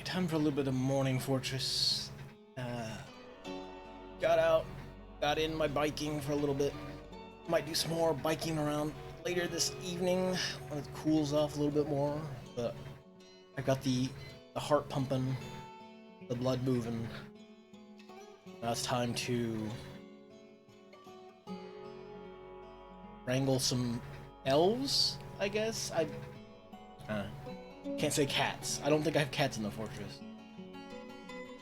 time for a little bit of morning fortress. Uh, got in my biking for a little bit. Might do some more biking around later this evening when it cools off a little bit more. But I got the heart pumping, the blood moving. Now it's time to wrangle some elves, I guess. I can't say cats. I don't think I have cats in the fortress.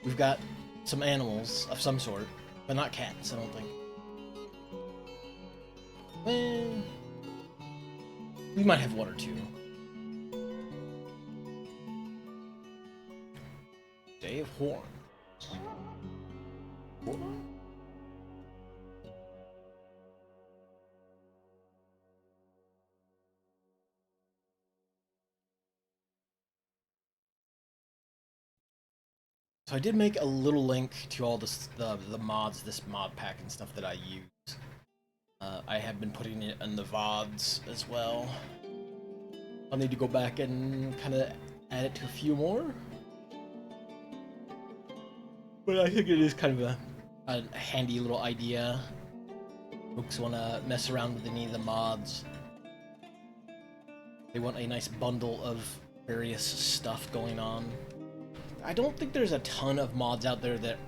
We've got some animals of some sort, but not cats, I don't think. Well, we might have one or two. Day of Horns. What? So I did make a little link to all the mods, this mod pack and stuff that I use. I have been putting it in the VODs as well. I'll need to go back and kind of add it to a few more. But I think it is kind of a handy little idea. Folks want to mess around with any of the mods. They want a nice bundle of various stuff going on. I don't think there's a ton of mods out there that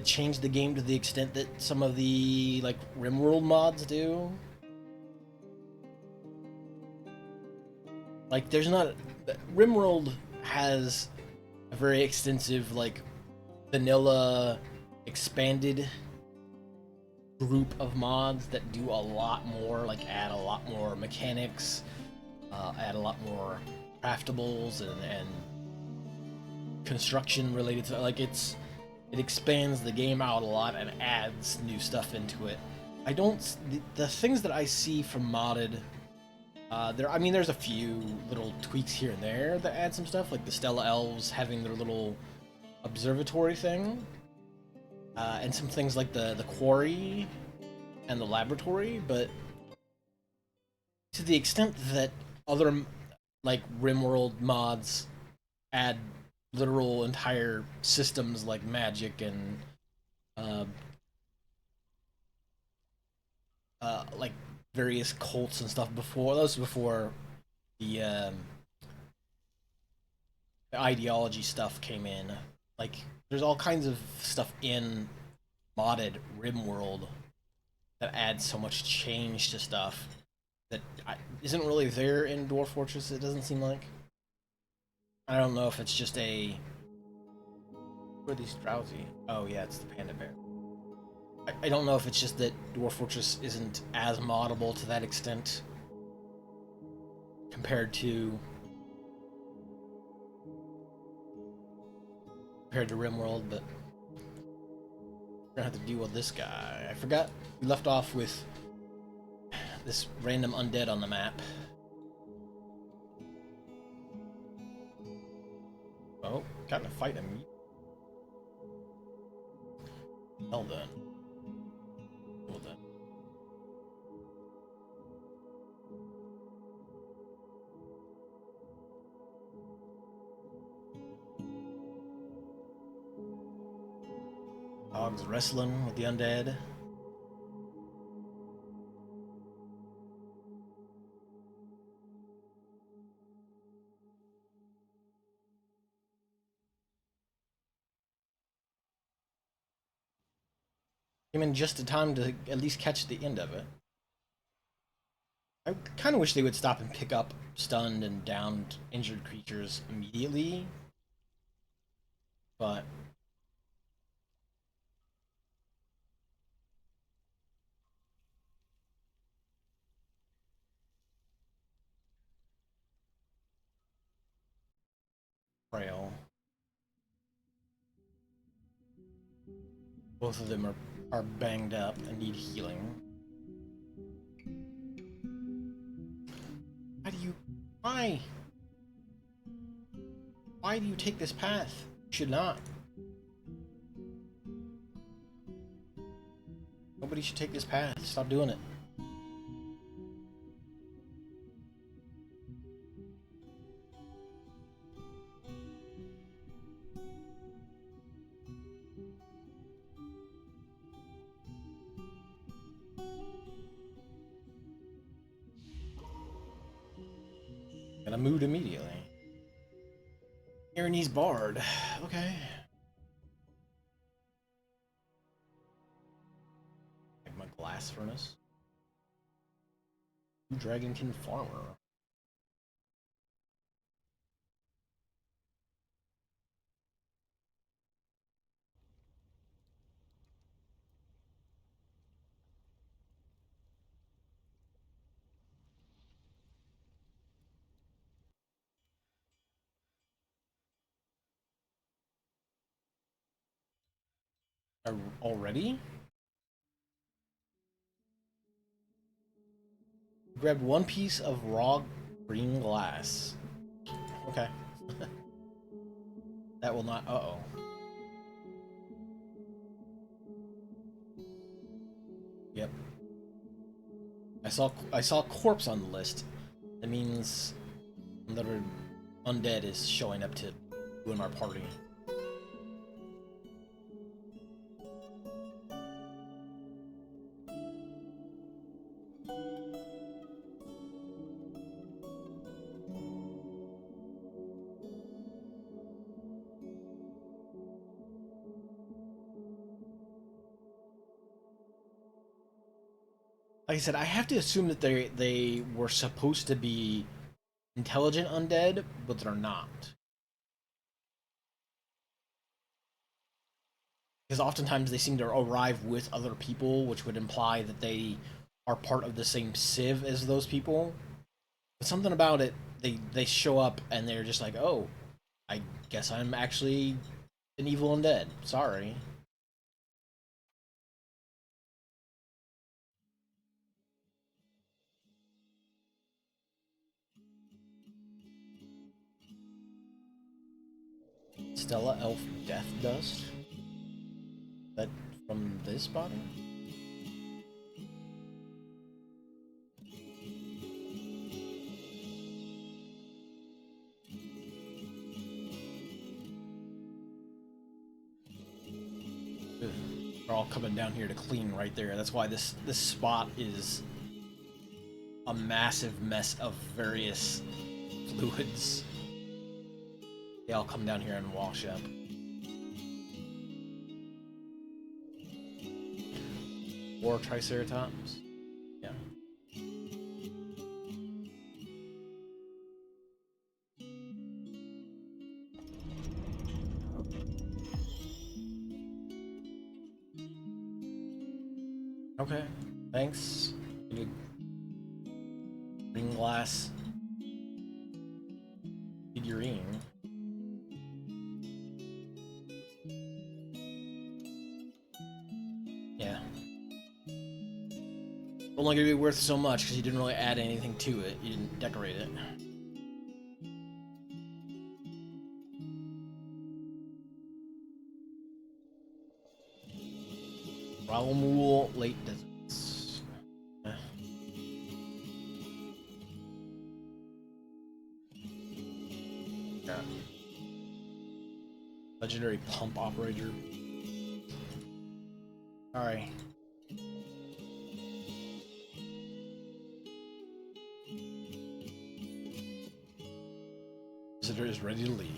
change the game to the extent that some of the like RimWorld mods do. Like, there's not RimWorld has a very extensive like vanilla expanded group of mods that do a lot more, like add a lot more mechanics, add a lot more craftables and construction related to, like, it expands the game out a lot and adds new stuff into it. The things that I see from modded, there's a few little tweaks here and there that add some stuff, like the Stella Elves having their little observatory thing, and some things like the quarry and the laboratory, but to the extent that other like RimWorld mods add literal entire systems like magic and like various cults and stuff before the ideology stuff came in. Like, there's all kinds of stuff in modded RimWorld that adds so much change to stuff that isn't really there in Dwarf Fortress, it doesn't seem like. I don't know if it's just a... Who are these drowsy? Oh yeah, it's the panda bear. I don't know if it's just that Dwarf Fortress isn't as moddable to that extent compared to RimWorld, but we're gonna have to deal with this guy. I forgot we left off with this random undead on the map. Oh, got in a fight immediately. Well done. Well done. Dogs wrestling with the undead. Came in just in time to at least catch the end of it. I kind of wish they would stop and pick up stunned and downed injured creatures immediately, but frail. Both of them are banged up and need healing. Why? Why do you take this path? You should not. Nobody should take this path. Stop doing it. a mood immediately. Pyrenees Bard. Okay. Like my glass furnace. Dragonkin Farmer. Already? Grabbed one piece of raw green glass. Okay. That will not. Uh-oh. Yep. I saw corpse on the list. That means another undead is showing up to join our party. Like I said, I have to assume that they were supposed to be intelligent undead, but they're not. Because oftentimes they seem to arrive with other people, which would imply that they are part of the same civ as those people. But something about it, they show up and they're just like, oh, I guess I'm actually an evil undead. Sorry. Stella Elf Death Dust? That from this body? Ugh. They're all coming down here to clean right there. That's why this spot is a massive mess of various fluids. They all come down here and wash up. Or Triceratops. Yeah. Okay. Thanks. Green glass figurine. Yeah. Only gonna be worth so much because you didn't really add anything to it. You didn't decorate it. Ralmul Late Deserts. Yeah. Legendary pump operator. Alright. Visitor is ready to leave.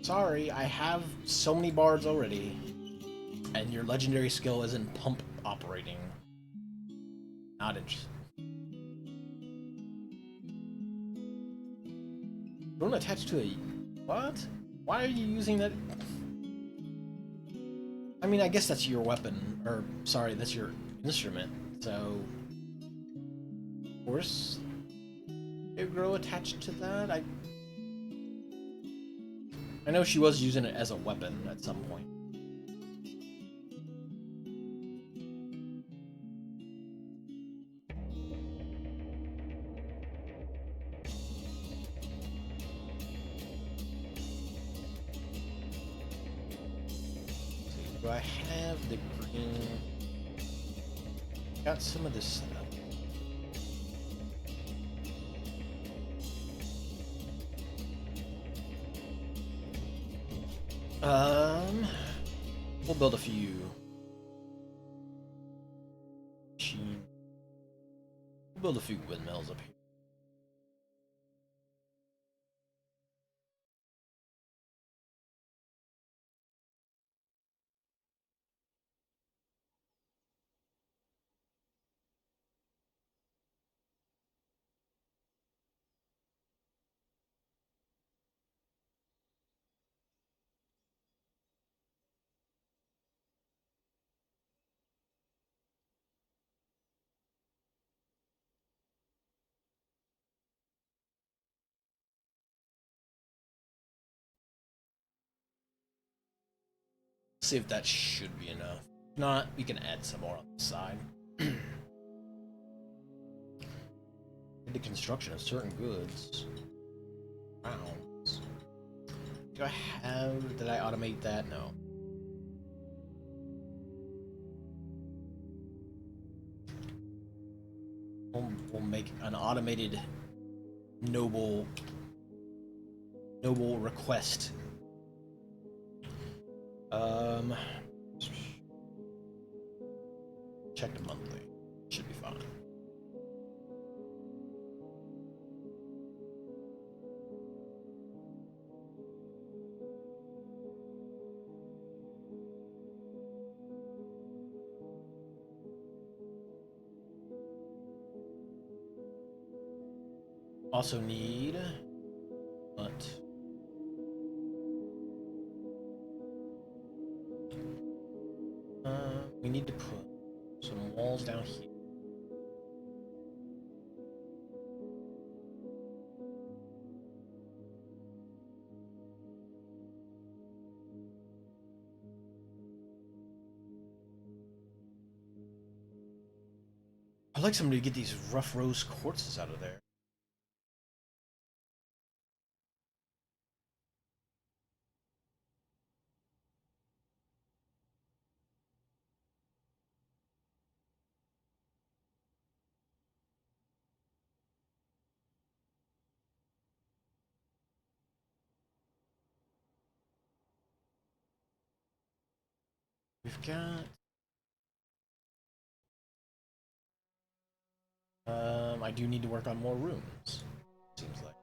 Sorry, I have so many bards already. And your legendary skill is in pump operating. Not interested. Don't attach to a... What? Why are you using that? I mean, I guess that's your weapon. Or, sorry, that's your instrument. So... Of course... It grow attached to that? I know she was using it as a weapon at some point. Do I have the green? Got some of this set up. We'll build a few. We'll build a few windmills up here. see if that should be enough. If not, we can add some more on the side. The construction of certain goods. Rounds. Do I have... Did I automate that? No. We'll make an automated noble request. Check the monthly. Should be fine. Also need, but we need to put some walls down here. I'd like somebody to get these rough rose quartzes out of there. We've got... I do need to work on more rooms, seems like.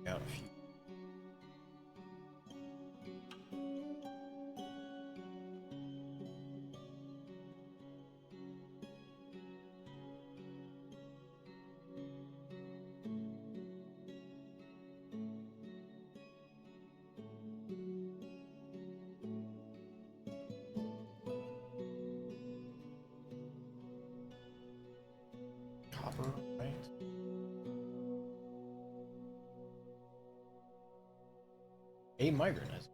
Got a few. Copper, right? A migrant has...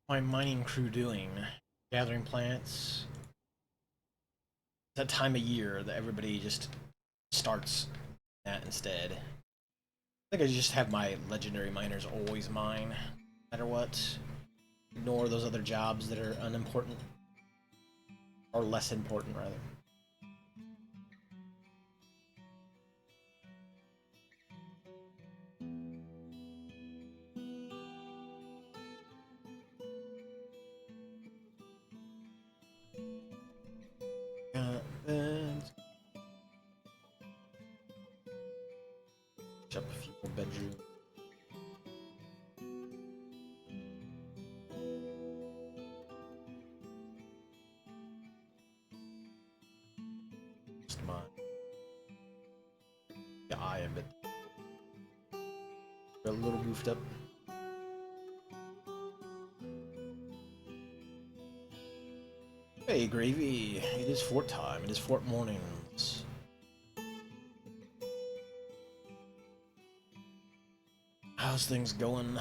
My mining crew doing? Gathering plants. It's that time of year that everybody just starts that instead. I think I just have my legendary miners always mine, no matter what. Ignore those other jobs that are unimportant. Or less important, rather. Beds. Up a few more bedrooms. Just mine. Yeah, I am a bit. A little goofed up. Hey, Gravy. It is fort time. It is fort mornings. How's things going?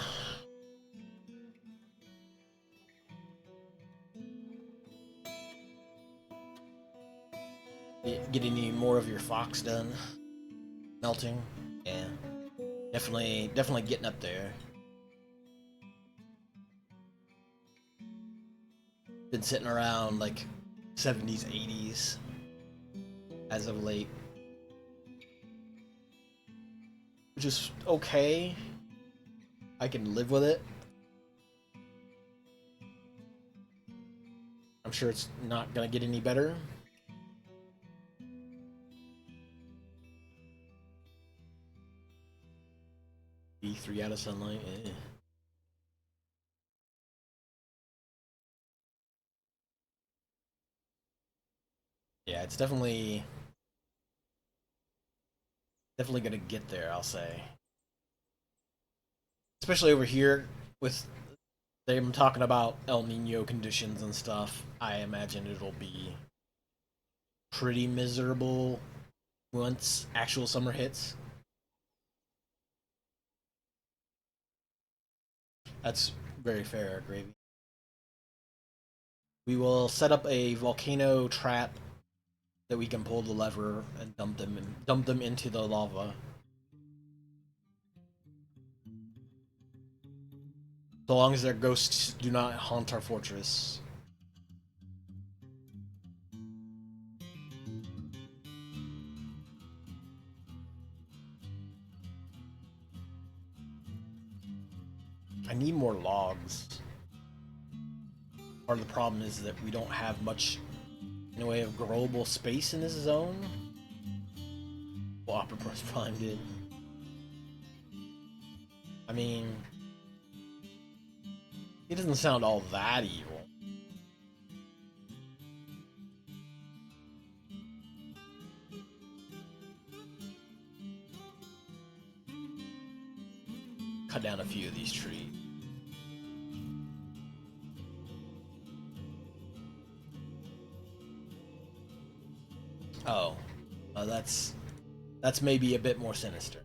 Get any more of your fox done? Melting? Yeah. Definitely getting up there. Been sitting around like 70s, 80s as of late. Which is okay. I can live with it. I'm sure it's not gonna get any better. 3 out of sunlight. Eh. Yeah, it's definitely gonna get there, I'll say. Especially over here with them talking about El Nino conditions and stuff. I imagine it'll be pretty miserable once actual summer hits. That's very fair, Gravy. We will set up a volcano trap that we can pull the lever and dump them into the lava. So long as their ghosts do not haunt our fortress. I need more logs. Part of the problem is that we don't have much in the way of growable space in this zone. Well, Opera Prime did. I mean, he doesn't sound all that evil. Cut down a few of these trees. Oh, that's maybe a bit more sinister.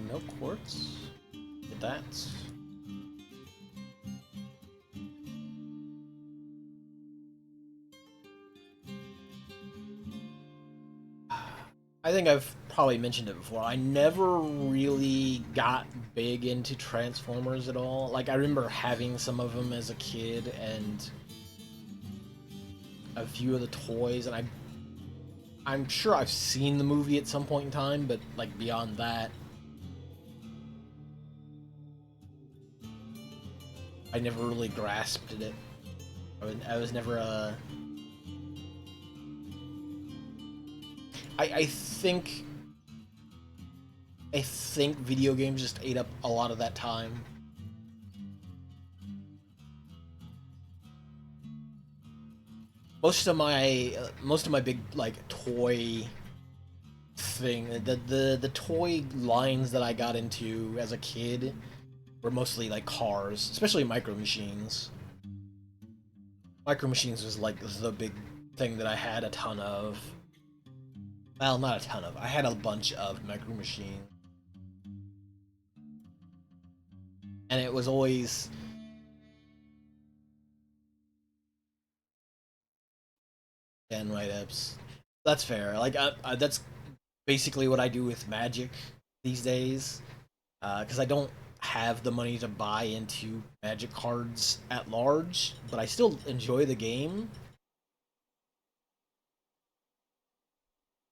No quartz. Get that. I think I've probably mentioned it before. I never really got big into Transformers at all. Like, I remember having some of them as a kid and a few of the toys, and I'm sure I've seen the movie at some point in time, but like beyond that, I never really grasped it. I was never a. I think video games just ate up a lot of that time. Most of my big like toy thing, the toy lines that I got into as a kid were mostly like cars, especially Micro Machines. Micro Machines was like the big thing that I had a ton of. Well, not a ton of. I had a bunch of Micro Machines, and it was always 10 write-ups. That's fair. Like that's basically what I do with Magic these days, because I don't have the money to buy into Magic cards at large, but I still enjoy the game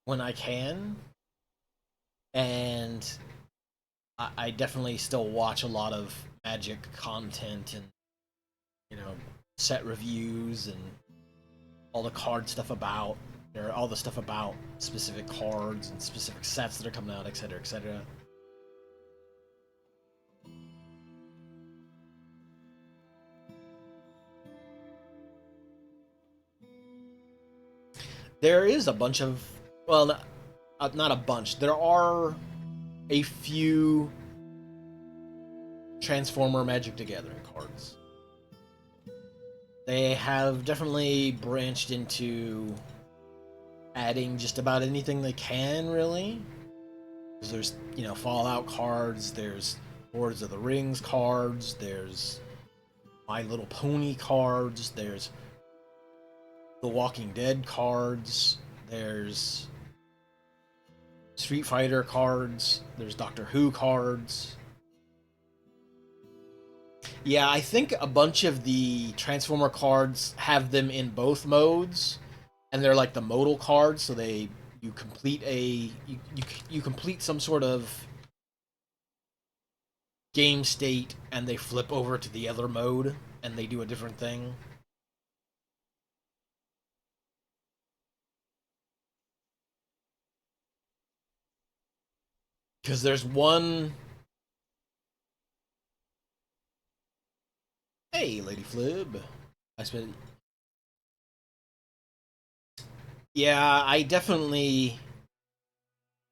when I can, and I definitely still watch a lot of Magic content and you know set reviews and all the card stuff about or all the stuff about specific cards and specific sets that are coming out, etc., etc. There is a bunch of, well, not a bunch. There are a few Transformer Magic the Gathering cards. They have definitely branched into adding just about anything they can, really. Because there's, Fallout cards, there's Lords of the Rings cards, there's My Little Pony cards, there's The Walking Dead cards, there's Street Fighter cards, there's Doctor Who cards. Yeah, I think a bunch of the Transformer cards have them in both modes, and they're like the modal cards, so they you complete you complete some sort of game state, and they flip over to the other mode, and they do a different thing. Because there's one. Hey, Lady Flib. I spent. Yeah, I definitely.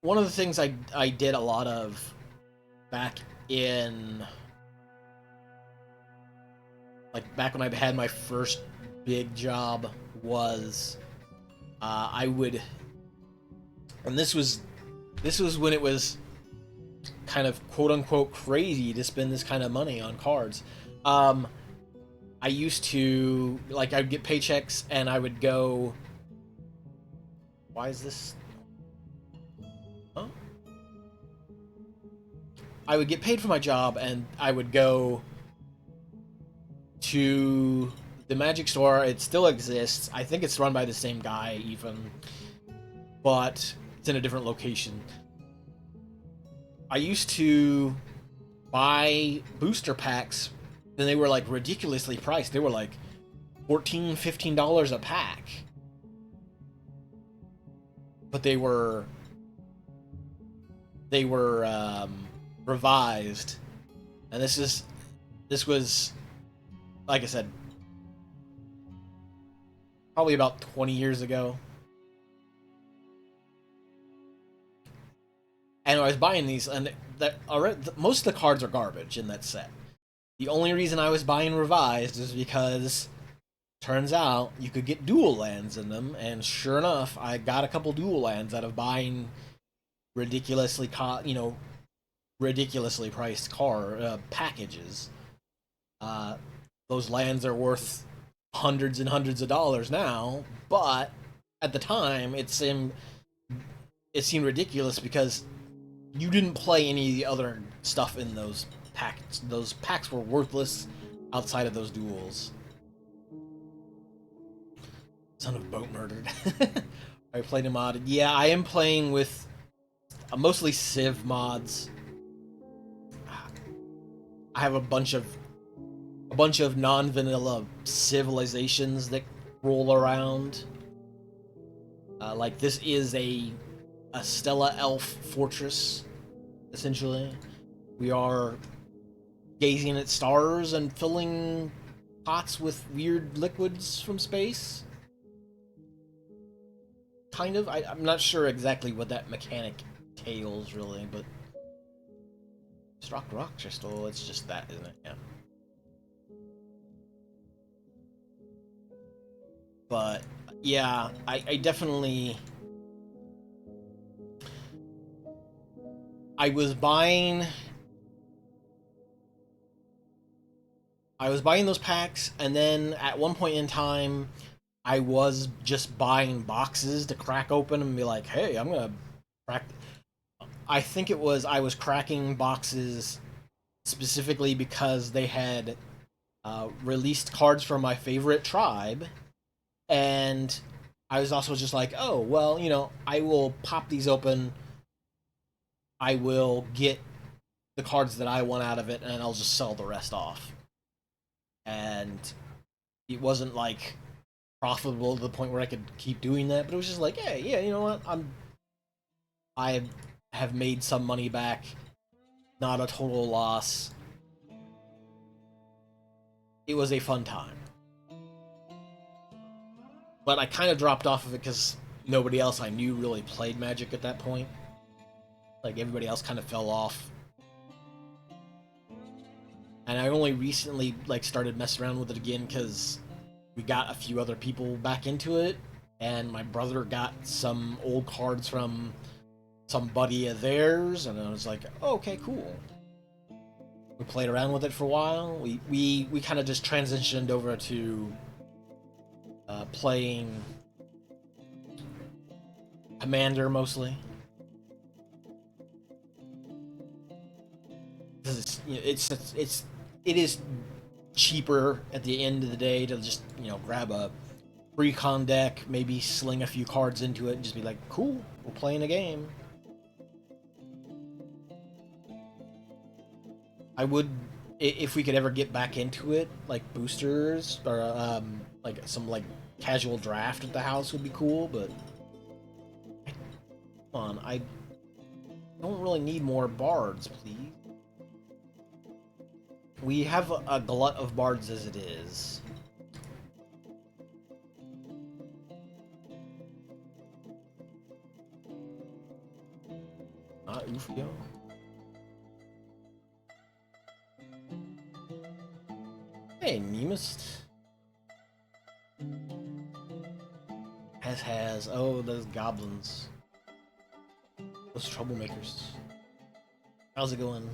One of the things I did a lot of back in back when I had my first big job was I would, and this was when it was kind of quote unquote crazy to spend this kind of money on cards. Um, I used to I'd get paychecks and I would go. Why is this? Huh? I would get paid for my job and I would go to the Magic Store. It still exists. I think it's run by the same guy even, but it's in a different location. I used to buy booster packs, and they were like ridiculously priced. They were like $14, $15 a pack, but they were revised, and this was like I said, probably about 20 years ago. And I was buying these, and most of the cards are garbage in that set. The only reason I was buying revised is because turns out you could get dual lands in them, and sure enough, I got a couple dual lands out of buying ridiculously, ridiculously priced car packages. Uh, those lands are worth hundreds and hundreds of dollars now, but at the time it seemed ridiculous because you didn't play any of the other stuff in those packs. Those packs were worthless outside of those duels. Son of boat murdered. I played a mod. Yeah, I am playing with mostly Civ mods. I have a bunch of non-vanilla civilizations that roll around. Like this is a Stella elf fortress, essentially. We are gazing at stars and filling pots with weird liquids from space. Kind of. I'm not sure exactly what that mechanic entails, really, but Struck Rock Crystal, it's just that, isn't it? Yeah. But yeah, I definitely I was buying I was buying those packs, and then at one point in time I was just buying boxes to crack open and be like, "Hey, I'm gonna crack." I think it was I was cracking boxes specifically because they had released cards from my favorite tribe, and I was also just like, "Oh, well, I will pop these open. I will get the cards that I want out of it, and I'll just sell the rest off." And it wasn't like profitable to the point where I could keep doing that, but it was just like, hey, yeah, you know what? I have made some money back, not a total loss. It was a fun time, but I kind of dropped off of it because nobody else I knew really played Magic at that point. Like everybody else kind of fell off, and I only recently started messing around with it again because we got a few other people back into it, and my brother got some old cards from some buddy of theirs, and I was like, oh, okay, cool. We played around with it for a while. We kind of just transitioned over to playing Commander mostly, because it is cheaper at the end of the day to just, grab a pre-con deck, maybe sling a few cards into it, and just be like, cool, we're playing a game. I would, if we could ever get back into it, like boosters or like some like casual draft at the house would be cool. But come on, I don't really need more bards, please. We have a glut of bards as it is. Not Ufio. Hey, Nemist. Has. Oh, those goblins. Those troublemakers. How's it going?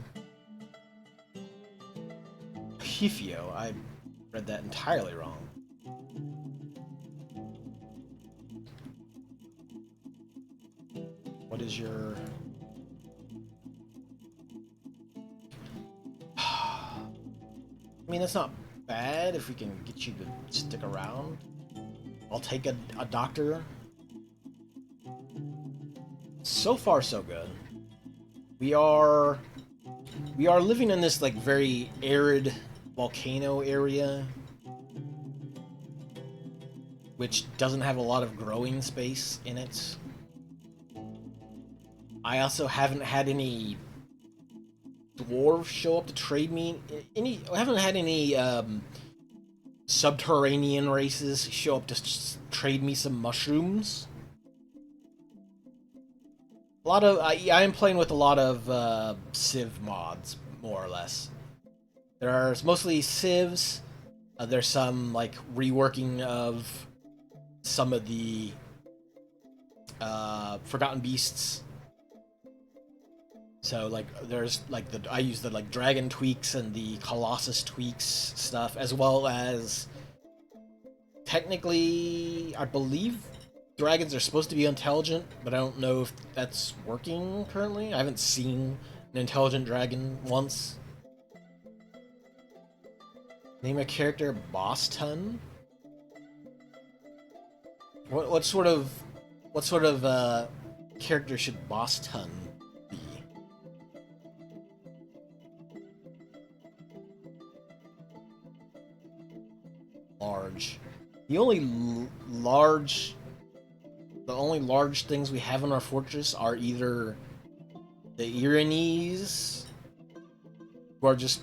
Hifio. I read that entirely wrong. What is your... I mean, that's not bad if we can get you to stick around. I'll take a doctor. So far, so good. We are living in this like very arid volcano area, which doesn't have a lot of growing space in it. I also haven't had any dwarves show up to trade me. I haven't had any subterranean races show up to trade me some mushrooms. A lot of I am playing with a lot of Civ mods, more or less. There are mostly Civs. There's some like reworking of some of the Forgotten Beasts. So like there's like I use the like dragon tweaks and the colossus tweaks stuff, as well as technically I believe dragons are supposed to be intelligent, but I don't know if that's working currently. I haven't seen an intelligent dragon once. Name a character Boston. What sort of character should Boston be? Large. The only large things we have in our fortress are either the Iranese, who are just,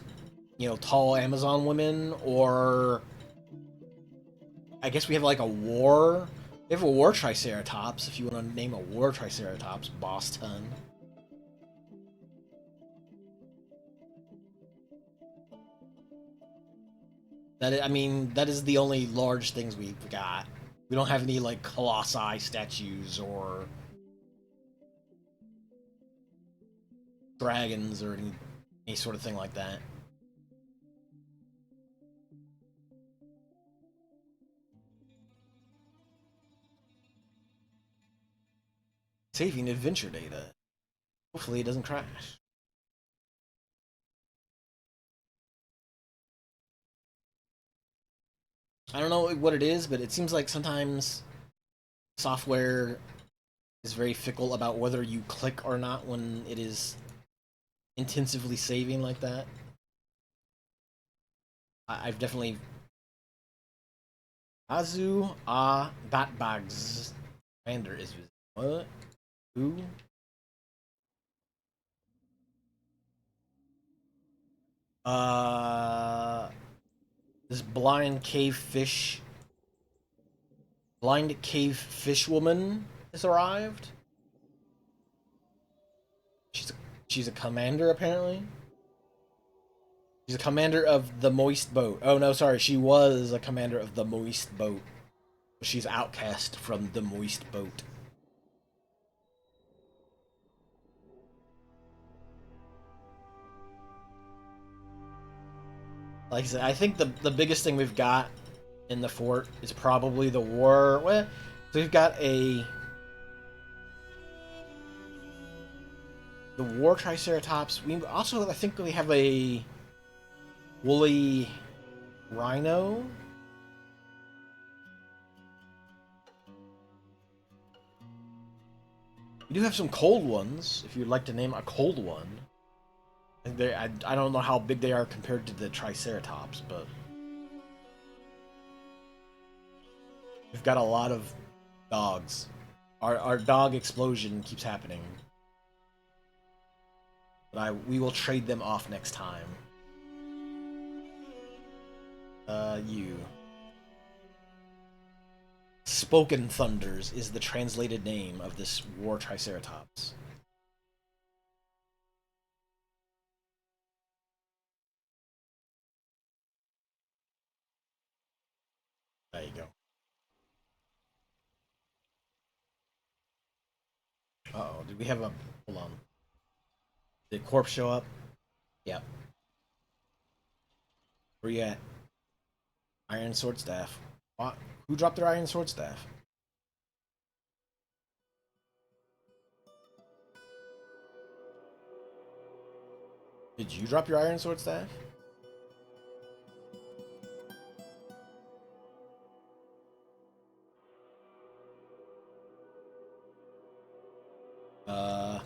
tall Amazon women, or I guess we have like a war. We have a war Triceratops, if you want to name a war Triceratops, Boston. That is the only large things we've got. We don't have any like colossi statues or dragons or any sort of thing like that. Saving adventure data. Hopefully it doesn't crash. I don't know what it is, but it seems like sometimes software is very fickle about whether you click or not when it is intensively saving like that. I've definitely... Azu Batbags. Commander is... What? Who? This blind cave fish woman has arrived. She's a commander, apparently. She's a commander of the Moist Boat. Oh no, sorry, she was a commander of the Moist Boat. She's outcast from the Moist Boat. Like I said, I think the biggest thing we've got in the fort is probably the war. Well, so we've got the war Triceratops. We also, I think, we have a woolly Rhino. We do have some cold ones, if you'd like to name a cold one. I don't know how big they are compared to the Triceratops, but we've got a lot of dogs. Our dog explosion keeps happening. But we will trade them off next time. You. Spoken Thunders is the translated name of this war Triceratops. There you go. Uh-oh, did we have a... Hold on. Did Corpse show up? Yep. Where you at? Iron Sword Staff. What? Who dropped their Iron Sword Staff? Did you drop your Iron Sword Staff?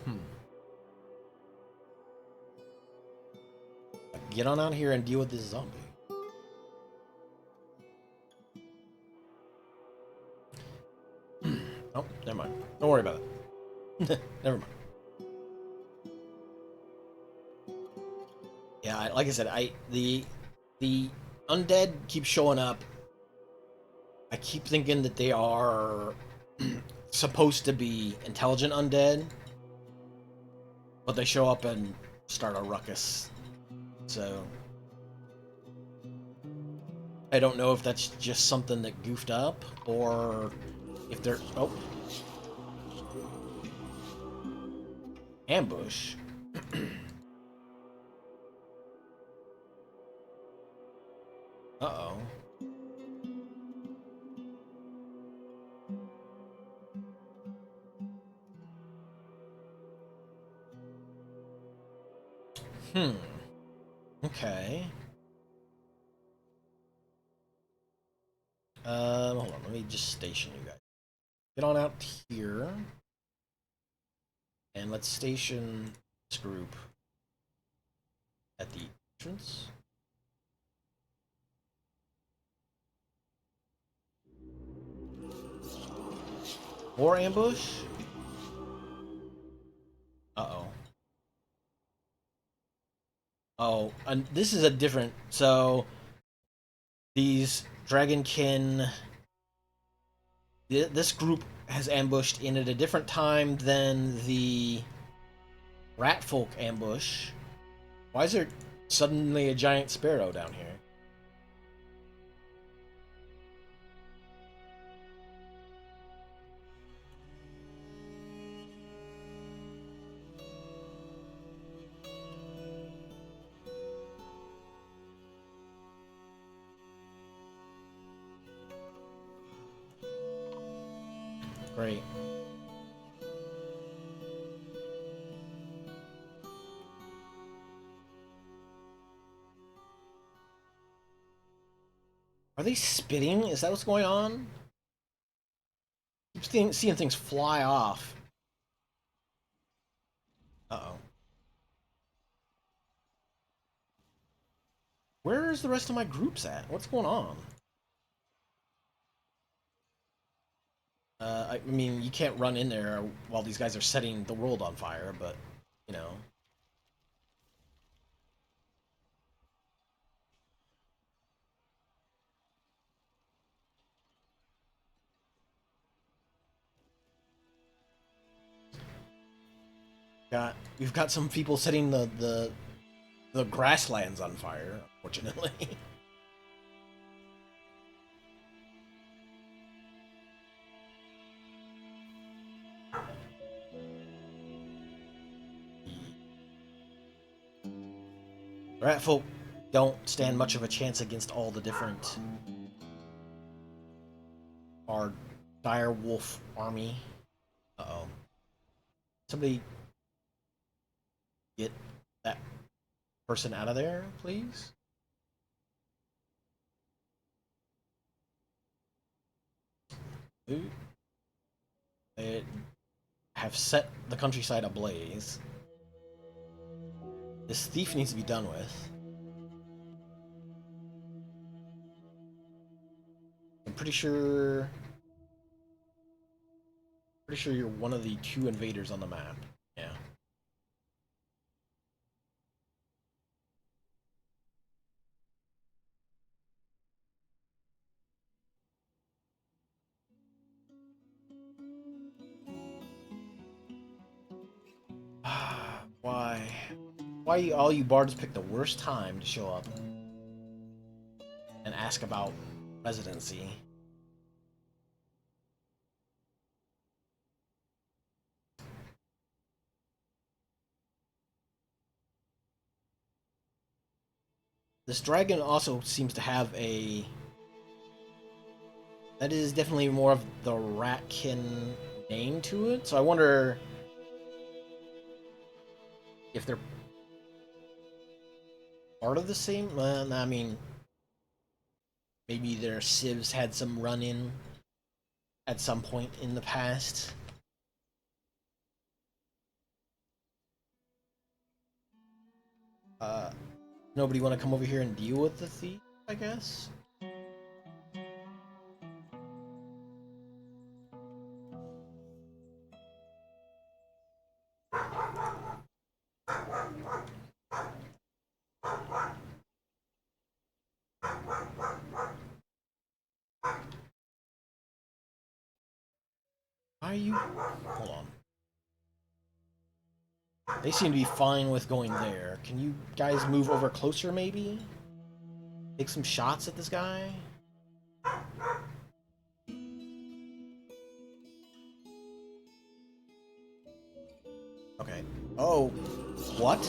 Hmm. Get on out here and deal with this zombie. Oh, never mind. Don't worry about it. Never mind. Yeah, like I said, the undead keep showing up. I keep thinking that they are supposed to be intelligent undead, but they show up and start a ruckus. So I don't know if that's just something that goofed up or if they're... Oh. Ambush. Uh-oh. Hmm. Okay. Hold on. Let me just station you guys. Get on out here. And let's station this group at the entrance. More ambush? Uh-oh. Oh, and this is a different... So, these Dragonkin... This group has ambushed in at a different time than the Ratfolk ambush. Why is there suddenly a giant sparrow down here? Great. Are they spitting? Is that what's going on? I keep seeing things fly off. Uh-oh. Where is the rest of my groups at? What's going on? I mean, you can't run in there while these guys are setting the world on fire, but, you know. We've got some people setting the grasslands on fire, unfortunately. Ratfolk don't stand much of a chance against all the different... Our dire wolf army. Uh-oh. Somebody get that person out of there, please? They have set the countryside ablaze. This thief needs to be done with. I'm pretty sure you're one of the 2 invaders on the map. Yeah. Why? Why all you bards pick the worst time to show up and ask about residency? This dragon also seems to have a... That is definitely more of the ratkin name to it, so I wonder if they're part of the same... I mean, maybe their civs had some run-in at some point in the past. Nobody want to come over here and deal with the thief, I guess? Why are you... Hold on. They seem to be fine with going there. Can you guys move over closer, maybe? Take some shots at this guy? Okay. Oh, what?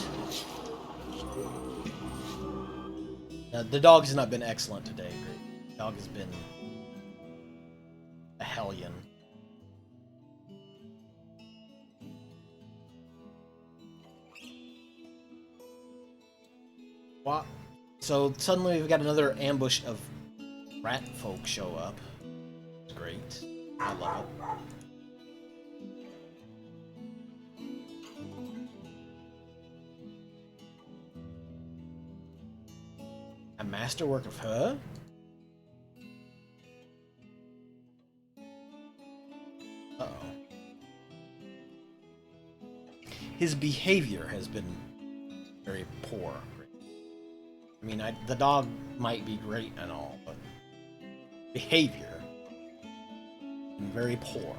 The dog has not been excellent today. The dog has been a hellion. What? So suddenly we've got another ambush of rat folk show up. It's great. I love it. A masterwork of her? Uh-oh. His behavior has been very poor. I mean, the dog might be great and all, but behavior very poor.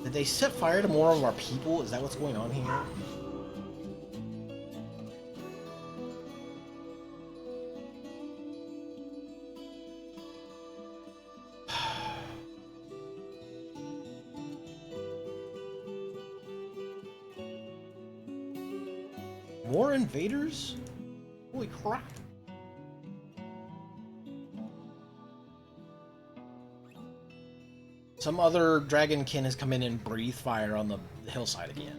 Did they set fire to more of our people? Is that what's going on here? More invaders? Holy crap. Some other dragonkin has come in and breathed fire on the hillside again.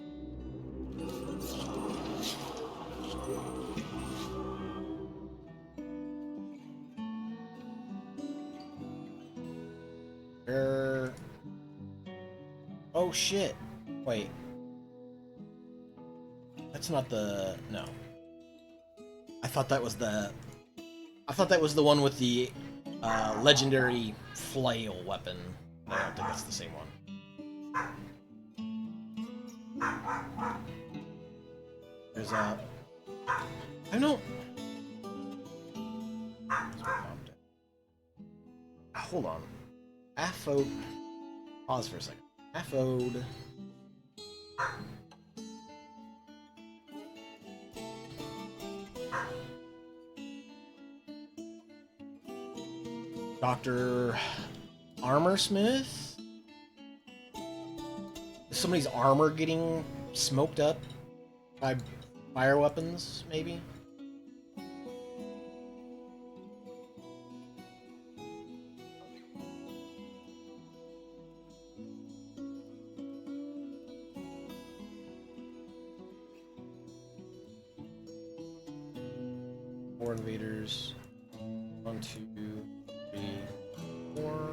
Oh shit. Wait. That's not the... No. I thought that was the one with the legendary flail weapon. I don't think that's the same one. There's a... I don't... Hold on. Aphode... Pause for a second. Aphode... Dr. Armorsmith? Is somebody's armor getting smoked up by fire weapons, maybe? 4 invaders. 1, 2, 3, 4.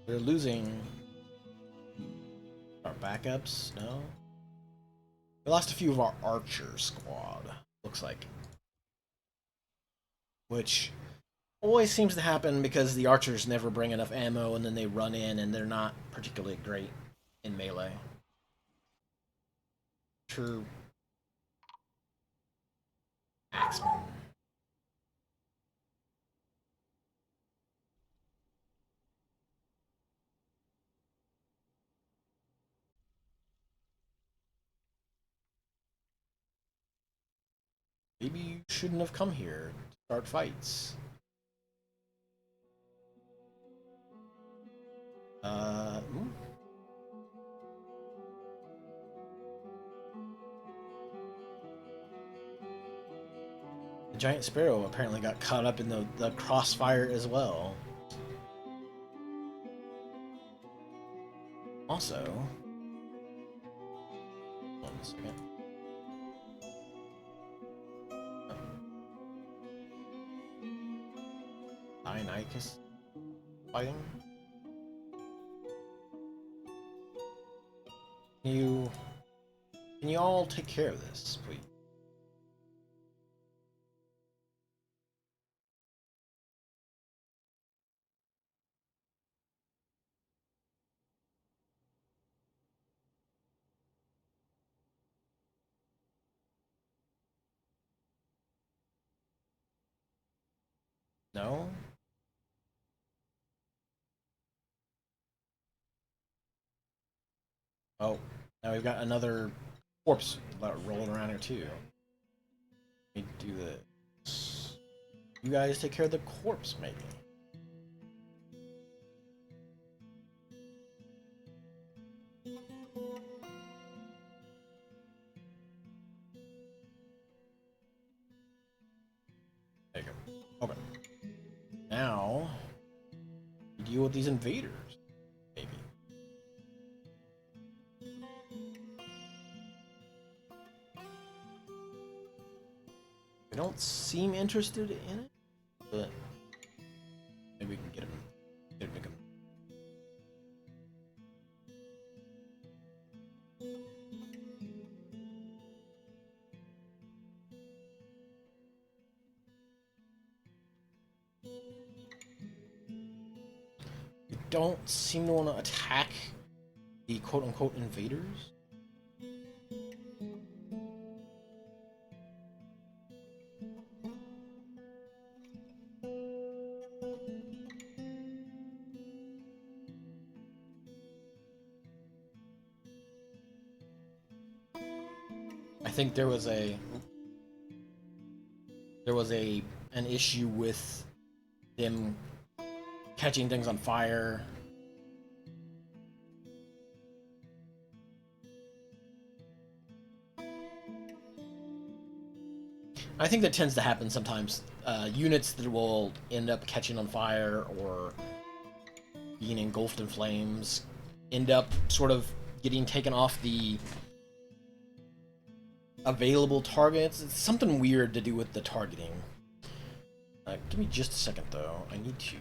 We're losing our backups, no? We lost a few of our archer squad, looks like. Which always seems to happen because the archers never bring enough ammo and then they run in and they're not particularly great in melee. True. Axeman. Maybe you shouldn't have come here to start fights. Ooh. The giant sparrow apparently got caught up in the crossfire as well. Also, 1 second. Dionychus fighting. Can you all take care of this, please? No? Oh, now we've got another corpse rolling around here too. Let me do this. You guys take care of the corpse, maybe. There you go. Okay. Now, you deal with these invaders, maybe. They don't seem interested in it, but maybe we can get them. We don't seem to want to attack the quote-unquote invaders. I think there was an issue with them catching things on fire. I think that tends to happen sometimes. Units that will end up catching on fire or being engulfed in flames end up sort of getting taken off the available targets. It's something weird to do with the targeting. Give me just a second, though. I need to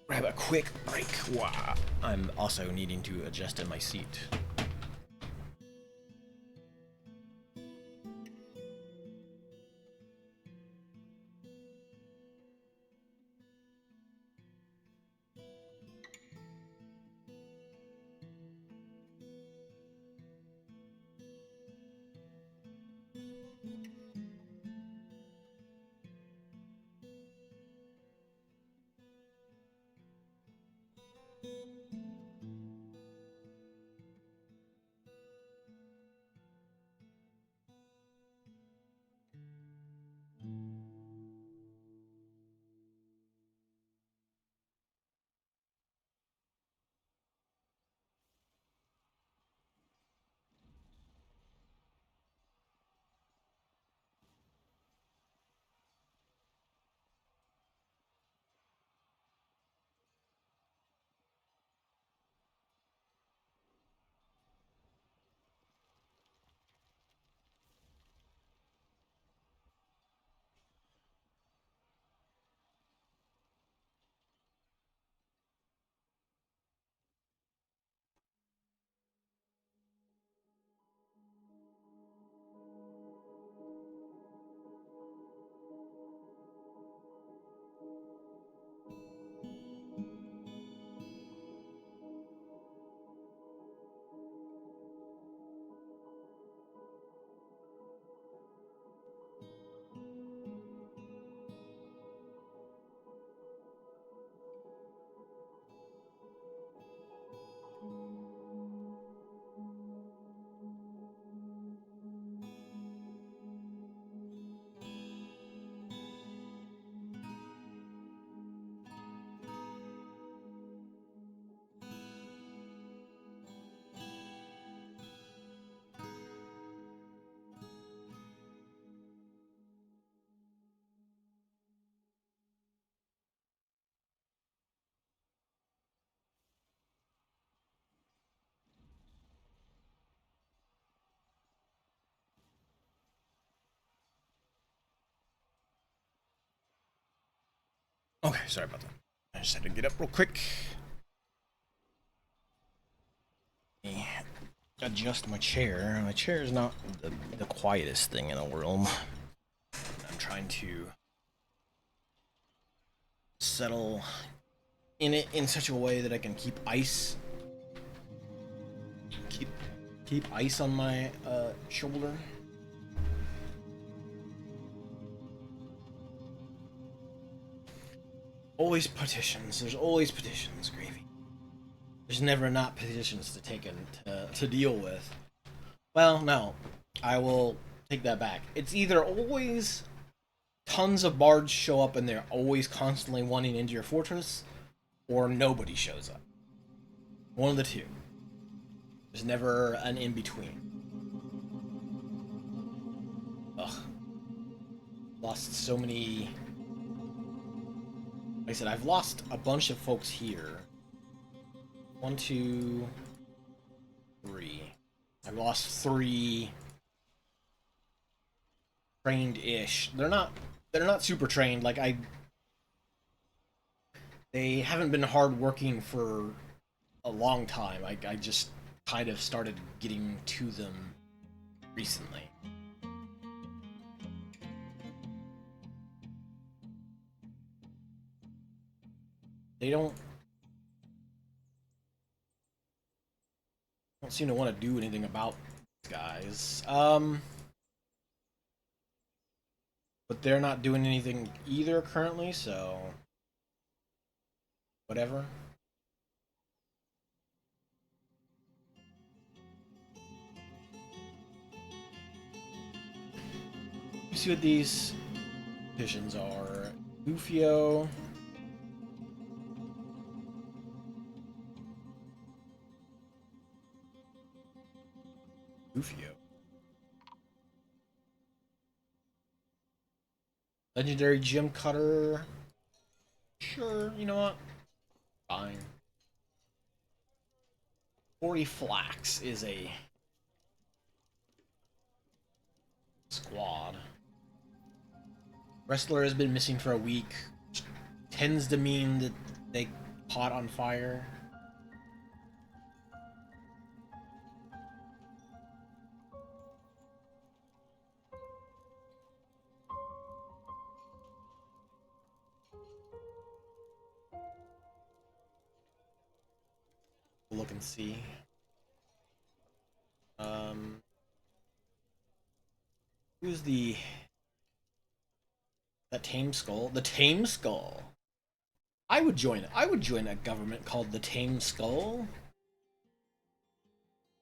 grab a quick break. Wow. I'm also needing to adjust in my seat. Okay, sorry about that. I just had to get up real quick. Adjust my chair. My chair is not the quietest thing in the world. I'm trying to settle in it in such a way that I can keep ice on my shoulder. Always petitions. There's always petitions, Gravy. There's never not petitions to take and to deal with. Well, no, I will take that back. It's either always tons of bards show up and they're always constantly wanting into your fortress, or nobody shows up. One of the two. There's never an in between. Ugh. Lost so many. Like I said, I've lost a bunch of folks here. 1, 2, 3. I've lost 3 trained-ish. They're not super trained. Like they haven't been hard working for a long time. I just kind of started getting to them recently. They don't seem to want to do anything about these guys. But they're not doing anything either currently, so whatever. You see what these visions are. Ufio. Ufio. Legendary Gem Cutter. Sure, you know what? Fine. 40 Flax is a squad. Wrestler has been missing for a week, which tends to mean that they caught on fire. Look and see. Who's that Tame Skull? The Tame Skull. I would join a government called the Tame Skull.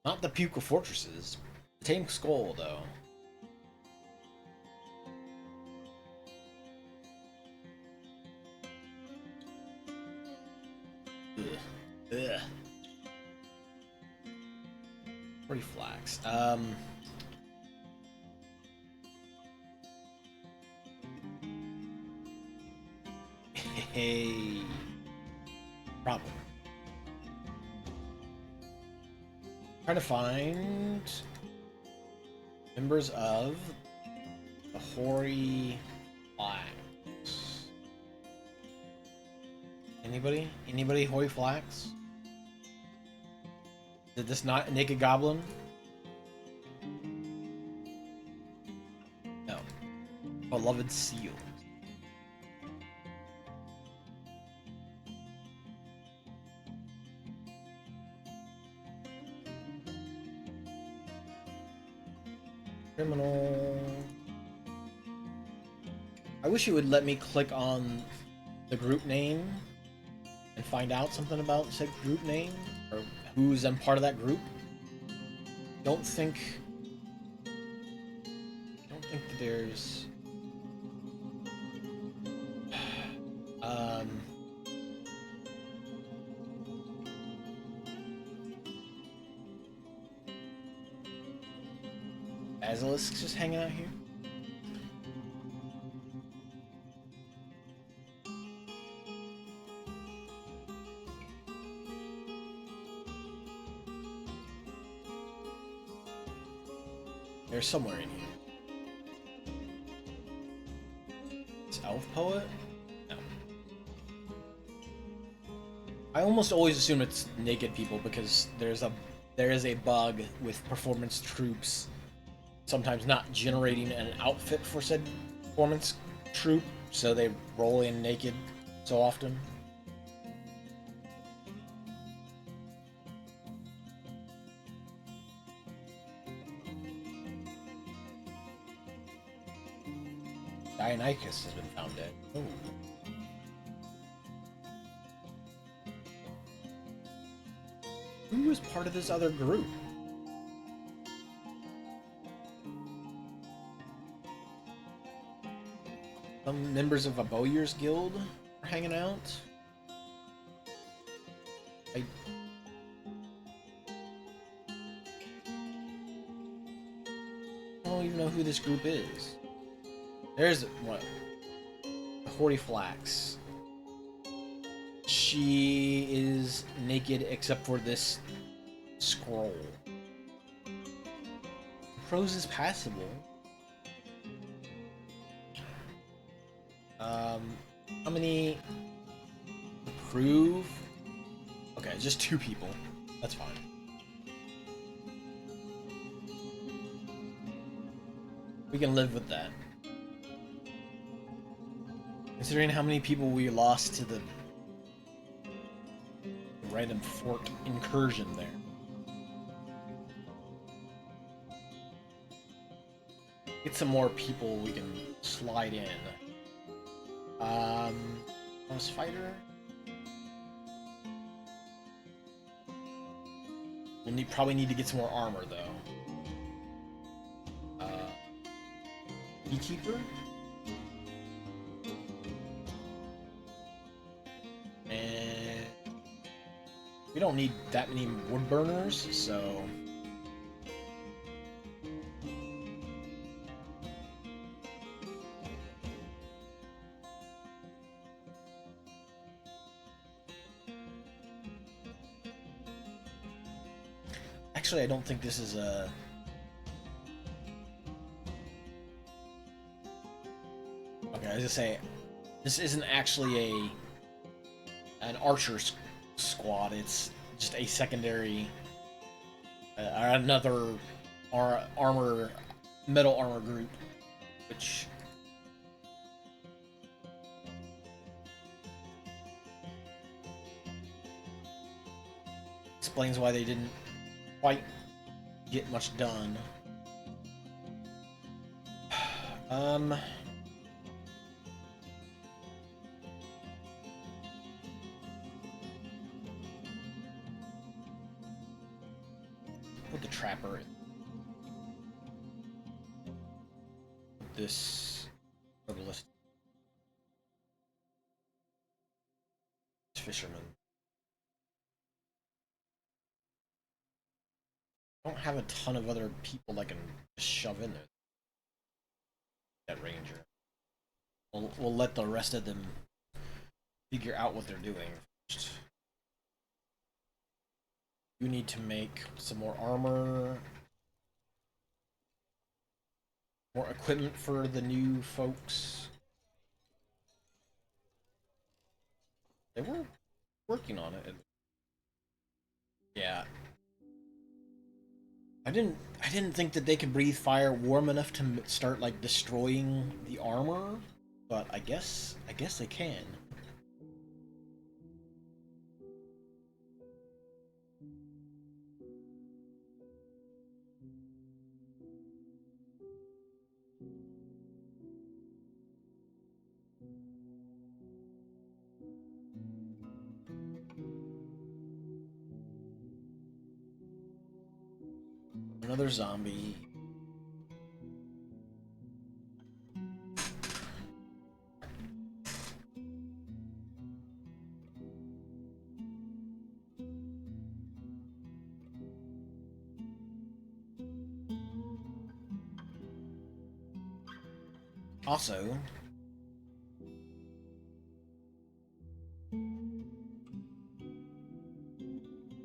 Not the Puka Fortresses. The Tame Skull, though. Ugh. Ugh. 40 Flax. Hey. Problem. Trying to find members of the Hoary Flax. Anybody? Anybody Hoary Flax? Did this not a naked goblin? No. Beloved seal. Criminal. I wish it would let me click on the group name and find out something about said group name or who's in part of that group. Don't think that there's basilisks just hanging out here. They're somewhere in here. Is Elf Poet? No. I almost always assume it's naked people because there is a bug with performance troops sometimes not generating an outfit for said performance troop, so they roll in naked so often. Dionychus has been found dead. Oh. Who was part of this other group? Some members of a Bowyer's guild are hanging out. I don't even know who this group is. There's what? Horty Flax. She is naked except for this scroll. Prose is passable. How many approve? Okay, just 2 people. That's fine. We can live with that. Considering how many people we lost to the random fork incursion there. Get some more people we can slide in. Boss fighter? We'll probably need to get some more armor though. Beekeeper? And we don't need that many wood burners, so actually I don't think this is a okay, I was gonna say this isn't actually an archer squad, it's just a secondary another metal armor group, which explains why they didn't quite get much done. Put the trapper in. This herbalist fisherman. I don't have a ton of other people that can just shove in there. That ranger. We'll let the rest of them figure out what they're doing first. You need to make some more armor, more equipment for the new folks. They were working on it. Yeah. I didn't think that they could breathe fire warm enough to start like destroying the armor, but I guess they can. Another zombie. Also,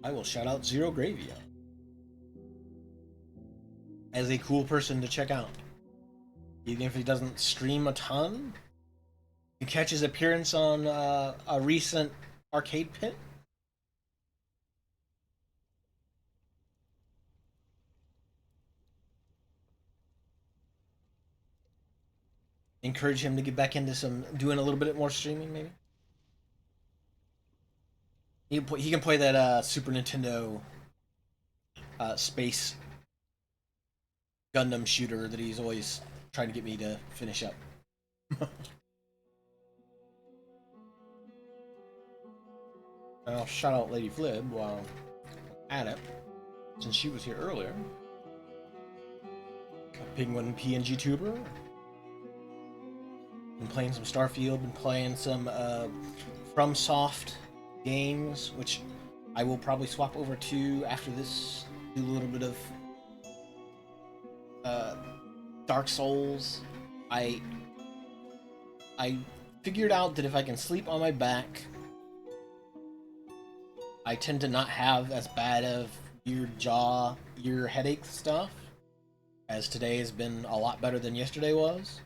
I will shout out Zero Gravia as a cool person to check out. Even if he doesn't stream a ton, you catch his appearance on a recent arcade pit. encourage him to get back into some doing a little bit more streaming, maybe. He can play that Super Nintendo space Gundam shooter that he's always trying to get me to finish up. I'll shout out Lady Flib while I'm at it, since she was here earlier. A Penguin PNG tuber. Been playing some Starfield, been playing some FromSoft games, which I will probably swap over to after this. Do a little bit of Dark Souls. I figured out that if I can sleep on my back, I tend to not have as bad of ear headache stuff, as today has been a lot better than yesterday was.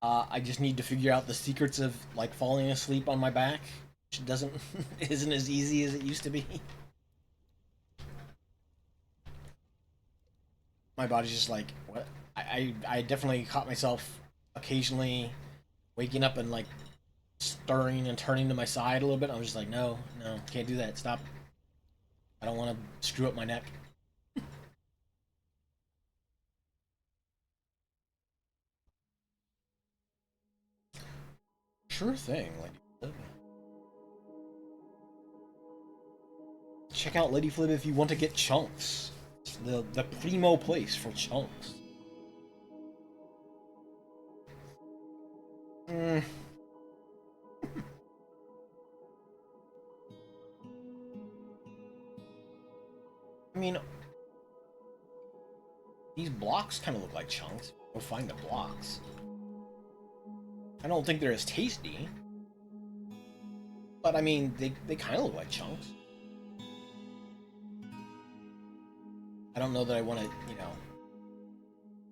I just need to figure out the secrets of like falling asleep on my back, which doesn't isn't as easy as it used to be. My body's just like, what? I definitely caught myself occasionally waking up and like stirring and turning to my side a little bit. I was just like, no, no, can't do that. Stop. I don't want to screw up my neck. Sure thing, Lady Flib. Check out Lady Flib if you want to get chunks. It's the primo place for chunks. Mm. I mean, these blocks kind of look like chunks. Go find the blocks. I don't think they're as tasty, but I mean, they kind of look like chunks. I don't know that I want to,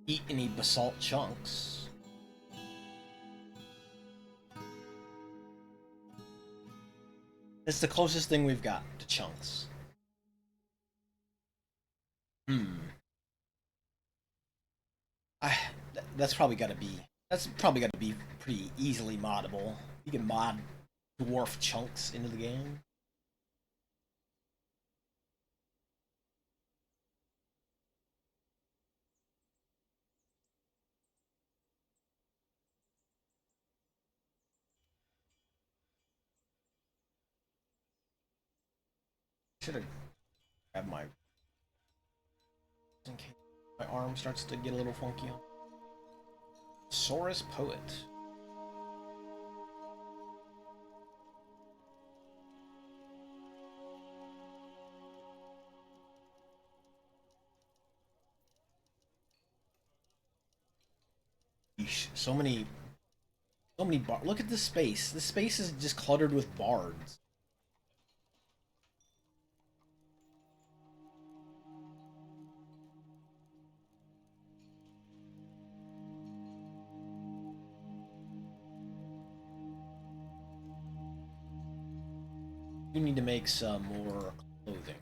eat any basalt chunks. It's the closest thing we've got to chunks. Hmm. I that's probably got to be pretty easily moddable. You can mod dwarf chunks into the game. Should have grabbed my in case my arm starts to get a little funky. Saurus Poet. Eesh, so many bar. Look at this space. This space is just cluttered with bards. We need to make some more clothing.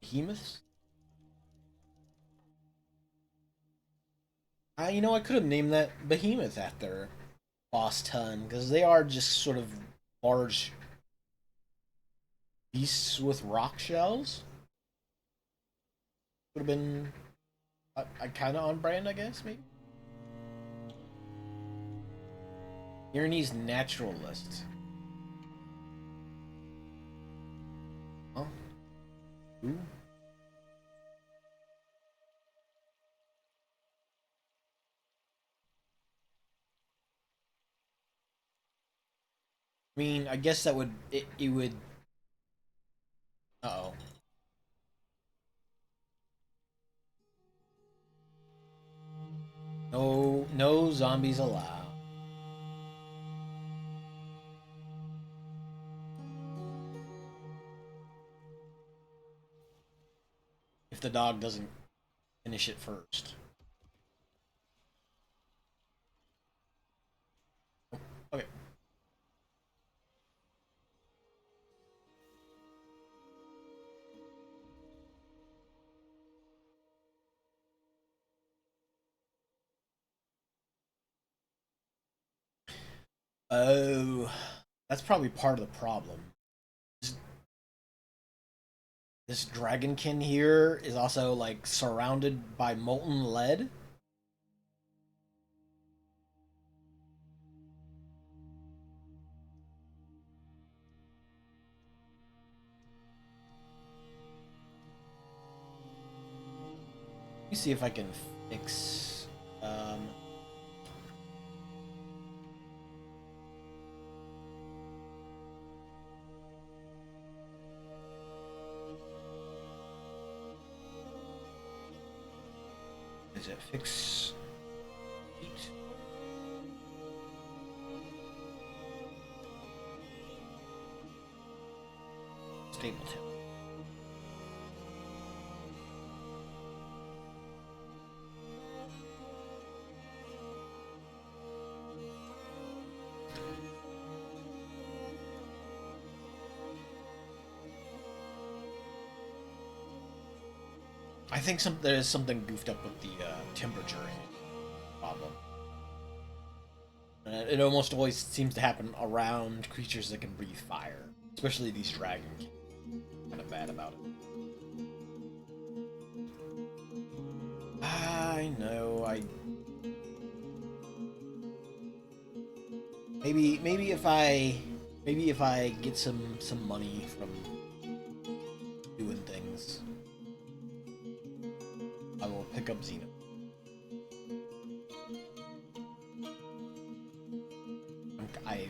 Behemoths? I could have named that Behemoth after Boss Ton, because they are just sort of large beasts with rock shells. Would have been kind of on brand, I guess, maybe? Uranus Naturalist. Huh? Ooh. I mean, I guess that would it would. Uh oh. No, no zombies allowed. If the dog doesn't finish it first. Okay. Oh, that's probably part of the problem. This, this dragonkin here is also like surrounded by molten lead. Let me see if I can fix. Is it fix heat? Stable tip. I think there is something goofed up with the temperature problem. It almost always seems to happen around creatures that can breathe fire, especially these dragons. Kind of bad about it. I know. Maybe if I get some money from doing things, I will pick up Xeno. I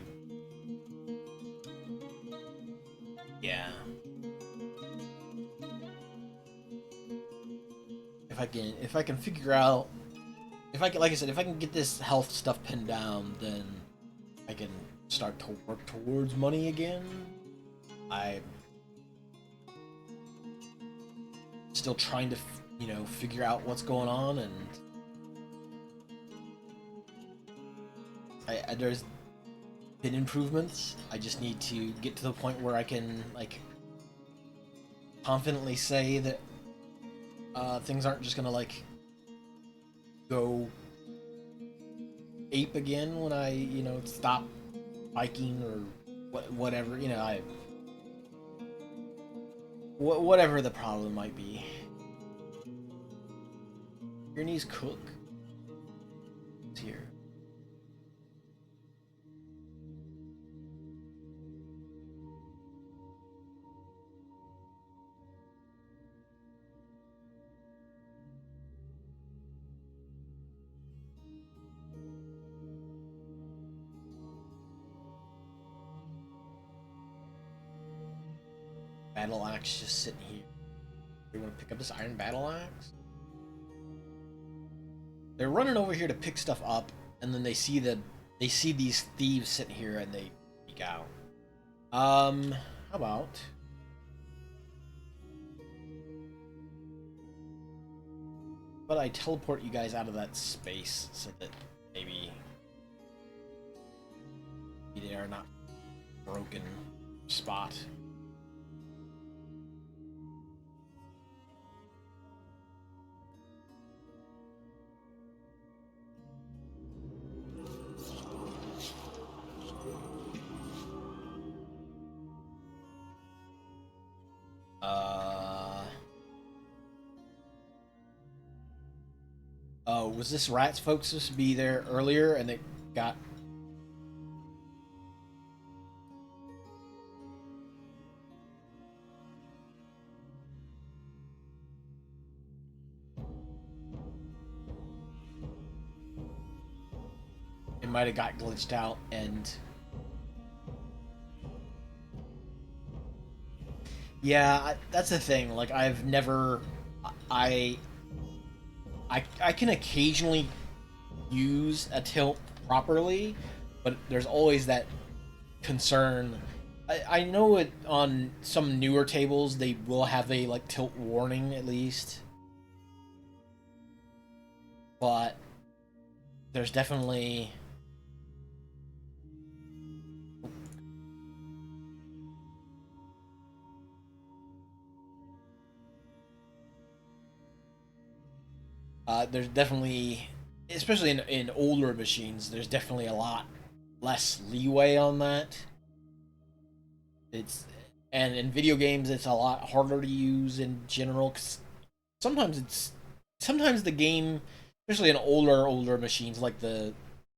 yeah. If I can figure out if I can, like I said, if I can get this health stuff pinned down, then I can start to work towards money again. I'm still trying to, figure out what's going on, and there's been improvements. I just need to get to the point where I can like confidently say that things aren't just gonna like go ape again when I stop biking or whatever whatever the problem might be. Your knees cook. It's here. Battle axe just sitting here. You want to pick up this iron battle axe? They're running over here to pick stuff up, and then they see these thieves sitting here, and they freak out. How about I teleport you guys out of that space so that maybe they are not broken spot. Oh, was this Rats folks supposed to be there earlier and it got... It might have got glitched out and... Yeah, that's the thing. Like, I've never... I can occasionally use a tilt properly, but there's always that concern. I know it on some newer tables they will have a like tilt warning at least, but there's definitely there's definitely, especially in older machines, there's definitely a lot less leeway on that. It's and in video games it's a lot harder to use in general. 'Cause sometimes it's sometimes the game, especially in older machines like the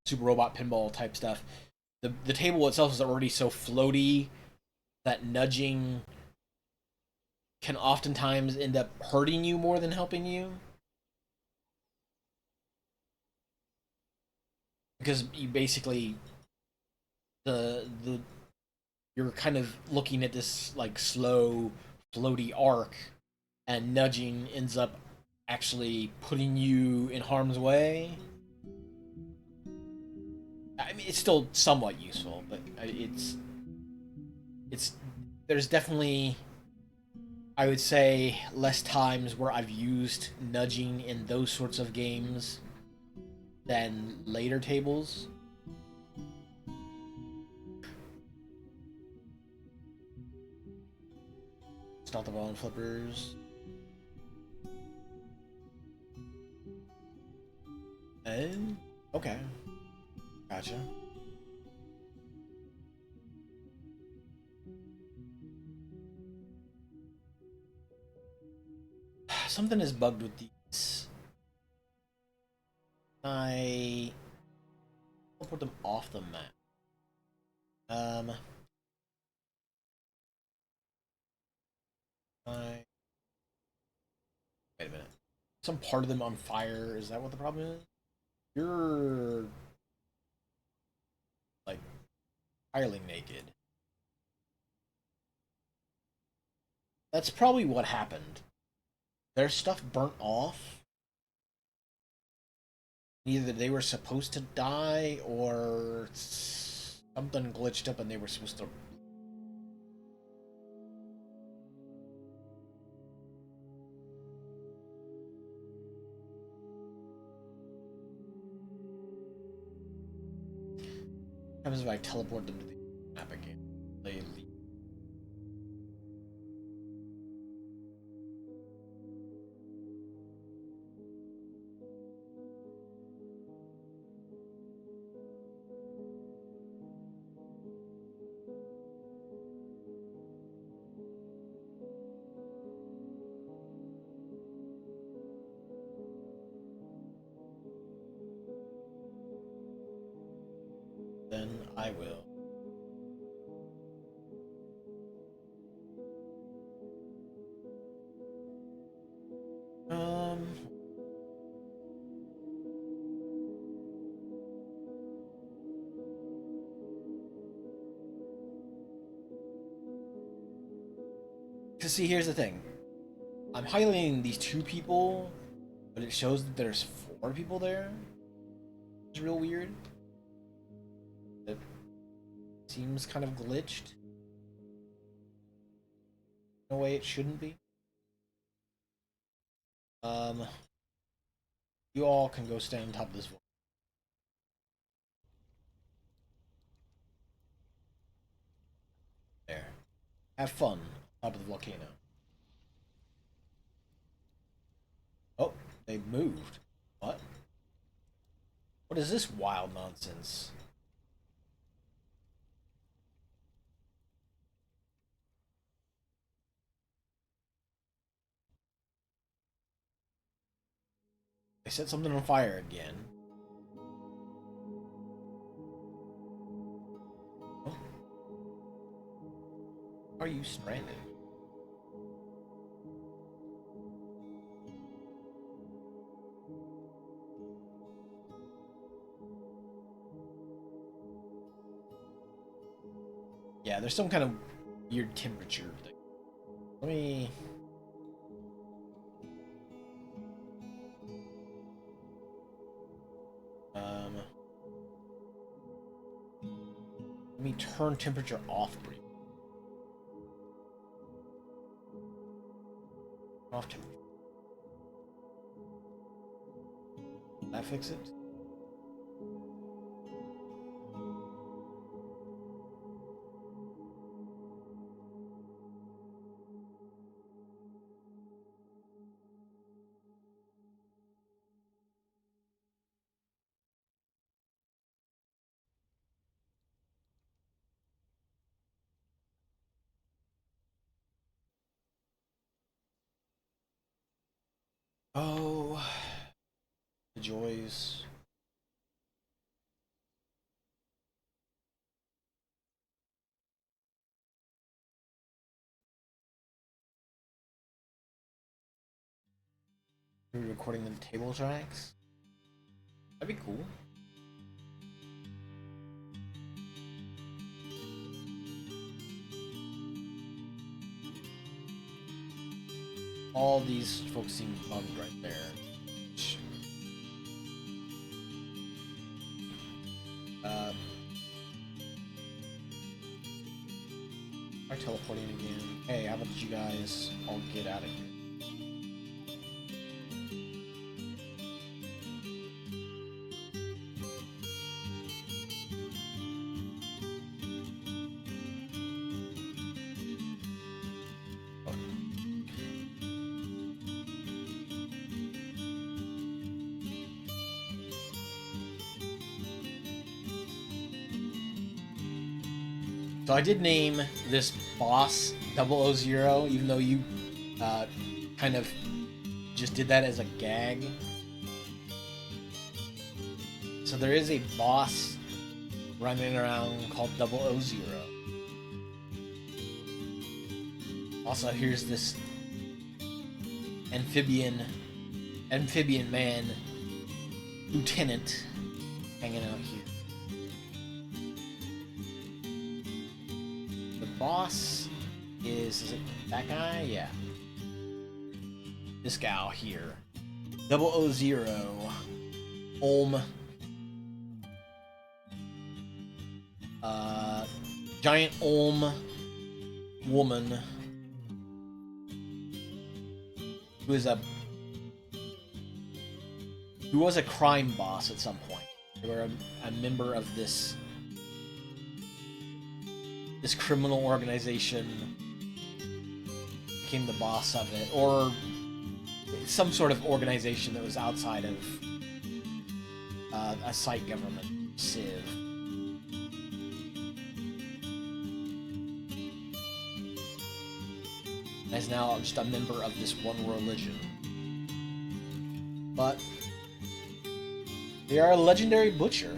Super Robot Pinball type stuff, the table itself is already so floaty that nudging can oftentimes end up hurting you more than helping you, because you basically the you're kind of looking at this like slow floaty arc, and nudging ends up actually putting you in harm's way. I mean, it's still somewhat useful, but it's there's definitely, I would say, less times where I've used nudging in those sorts of games than later tables. Stop the ball and flippers. And okay, gotcha. Something is bugged with these. I'll put them off the map. Um, I wait a minute. Some part of them on fire. Is that what the problem is? You're like entirely naked. That's probably what happened. Their stuff burnt off. Either they were supposed to die or something glitched up and they were supposed to. What happens if I teleport them to the map again? They leave. Then I will. Um, Cause see, here's the thing. I'm highlighting these two people, but it shows that there's four people there. It's real weird. It seems kind of glitched in a way it shouldn't be. Um, you all can go stand on top of this wall. There. Have fun on top of the volcano. Oh, they moved. What? What is this wild nonsense? They set something on fire again. Oh, are you stranded? Yeah, there's some kind of weird temperature thing. Let me. Um, let me turn temperature off briefly. Off temperature. Did that fix it? Oh, the joys. Are we recording the table tracks? That'd be cool. All these folks seem bummed right there. Uh, try teleporting again. Hey, how about you guys all get out of here? So I did name this boss 000, even though you uh, kind of just did that as a gag. So there is a boss running around called 000. Also, here's this amphibian man, lieutenant, hanging out here. The boss is it that guy? Yeah. This gal here. 000. Olm. Giant Olm woman who is a who was a crime boss at some point. They were a member of this criminal organization, became the boss of it, or some sort of organization that was outside of a site government, Civ. And is now just a member of this one religion. But they are a legendary butcher.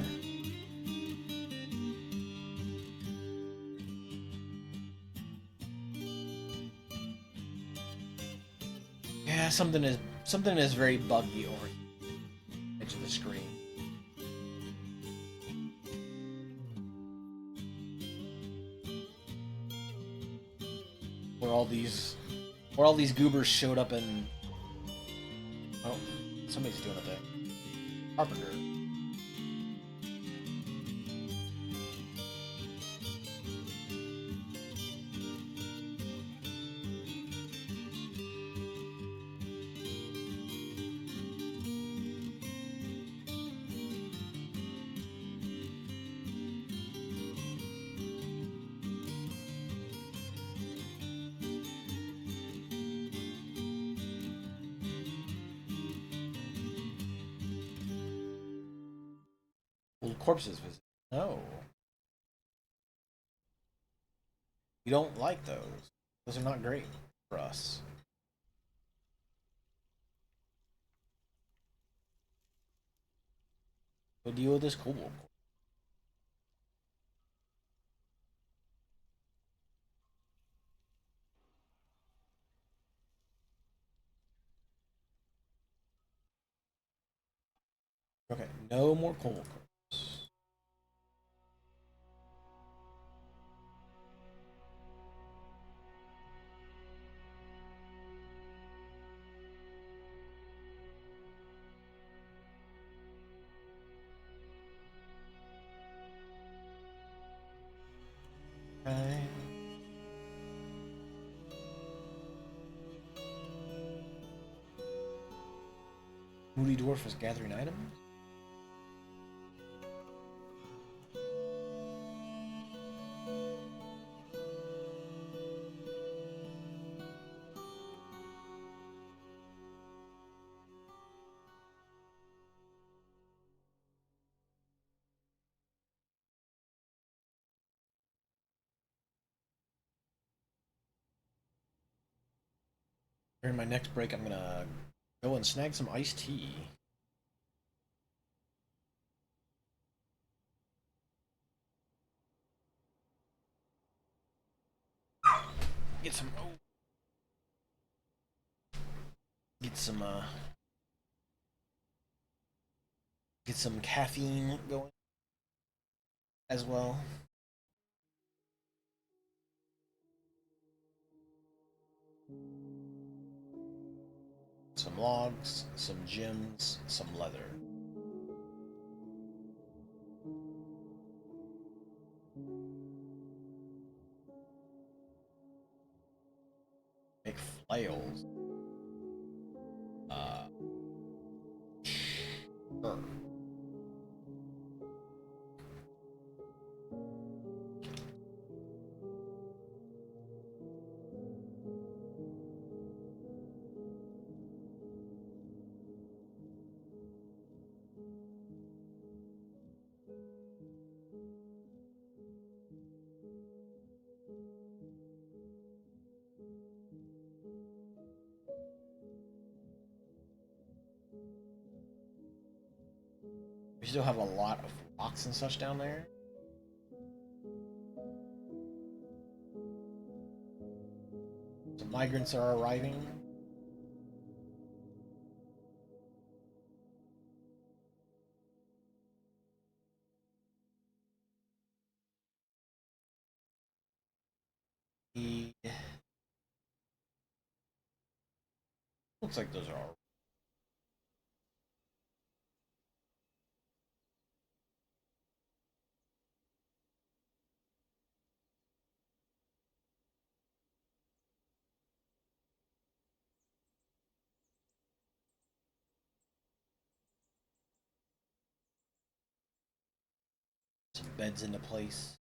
Yeah, something is very buggy over the edge of the screen. Where all these goobers showed up and oh, somebody's doing it there. Carpenter. Old corpses visit. No, we don't like those. Those are not great for us. Go deal with this kobold. Okay, no more kobold corpse. Okay. Moody Dwarf was gathering items. During my next break, I'm gonna Go and snag some iced tea. Get some. Oh, get some. Get some caffeine going as well. Some logs, some gems, some leather. Make flails. Sure. We still have a lot of rocks and such down there. Some migrants are arriving. Looks like those are all some beds into place.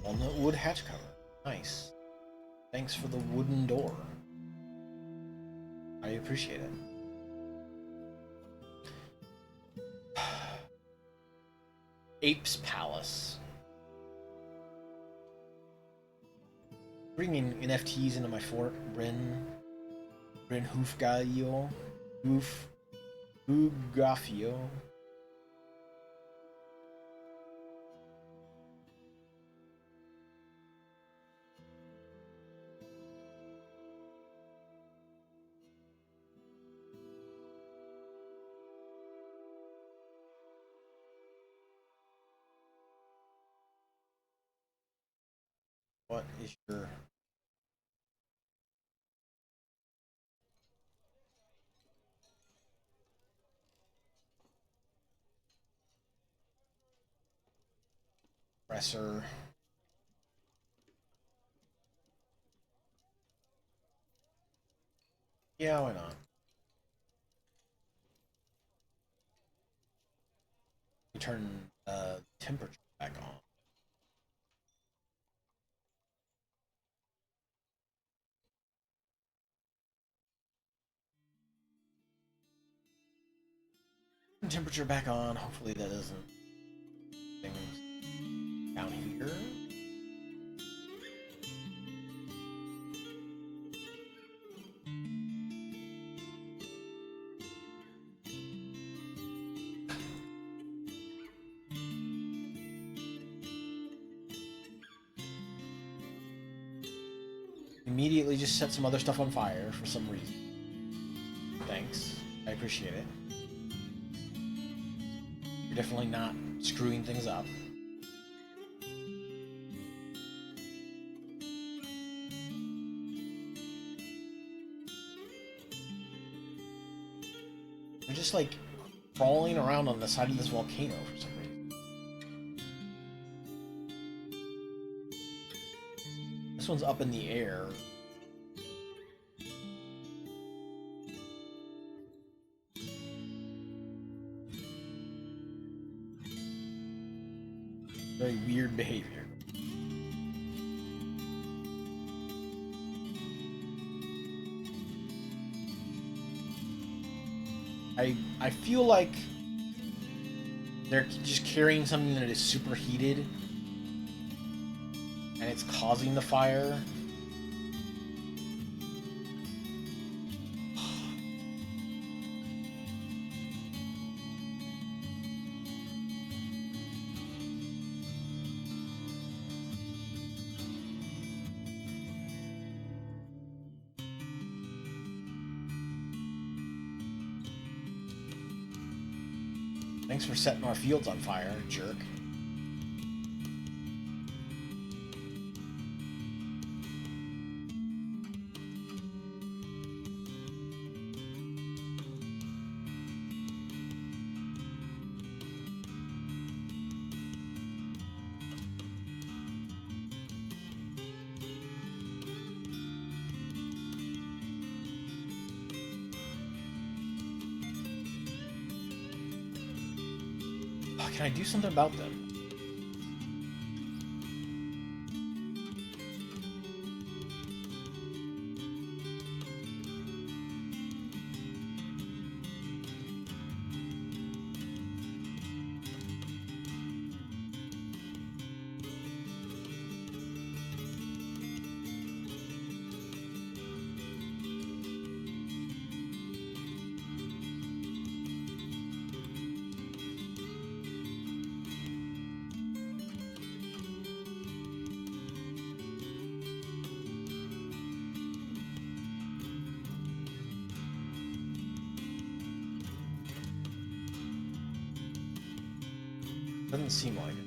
Walnut wood hatch cover. Nice. Thanks for the wooden door. I appreciate it. Ape's Palace. Bringing NFTs into my fort. Ren Hoofgafio. Hoofgafio. What is your presser? Yeah, why not? You turn temperature back on. Temperature back on. Hopefully that doesn't things down here. Immediately just set some other stuff on fire for some reason. Thanks. I appreciate it. You're definitely not screwing things up. You're just like crawling around on the side of this volcano for some reason. This one's up in the air. Very weird behavior. I feel like they're just carrying something that is superheated and it's causing the fire. Thanks for setting our fields on fire, jerk. Oh, can I do something about them? Doesn't seem like it.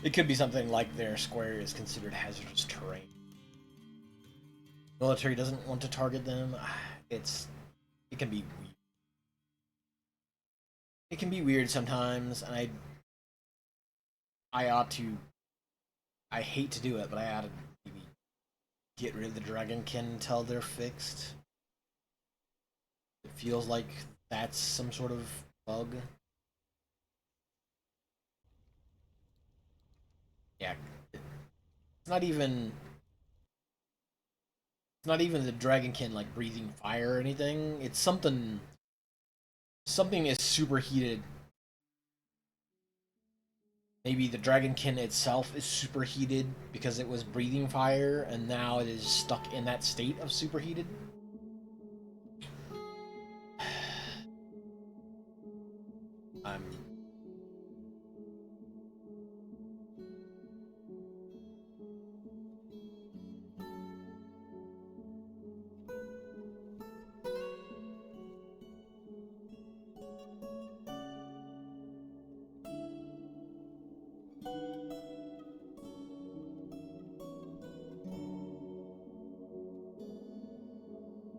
It could be something like their square is considered hazardous terrain. Military doesn't want to target them. It can be weird. It can be weird sometimes, and I ought to. I hate to do it, but I ought to maybe get rid of the Dragonkin until they're fixed. It feels like that's some sort of bug. Yeah, it's not even. It's not even the Dragonkin like breathing fire or anything. It's something. Something is superheated. Maybe the Dragonkin itself is superheated because it was breathing fire, and now it is stuck in that state of superheated. I'm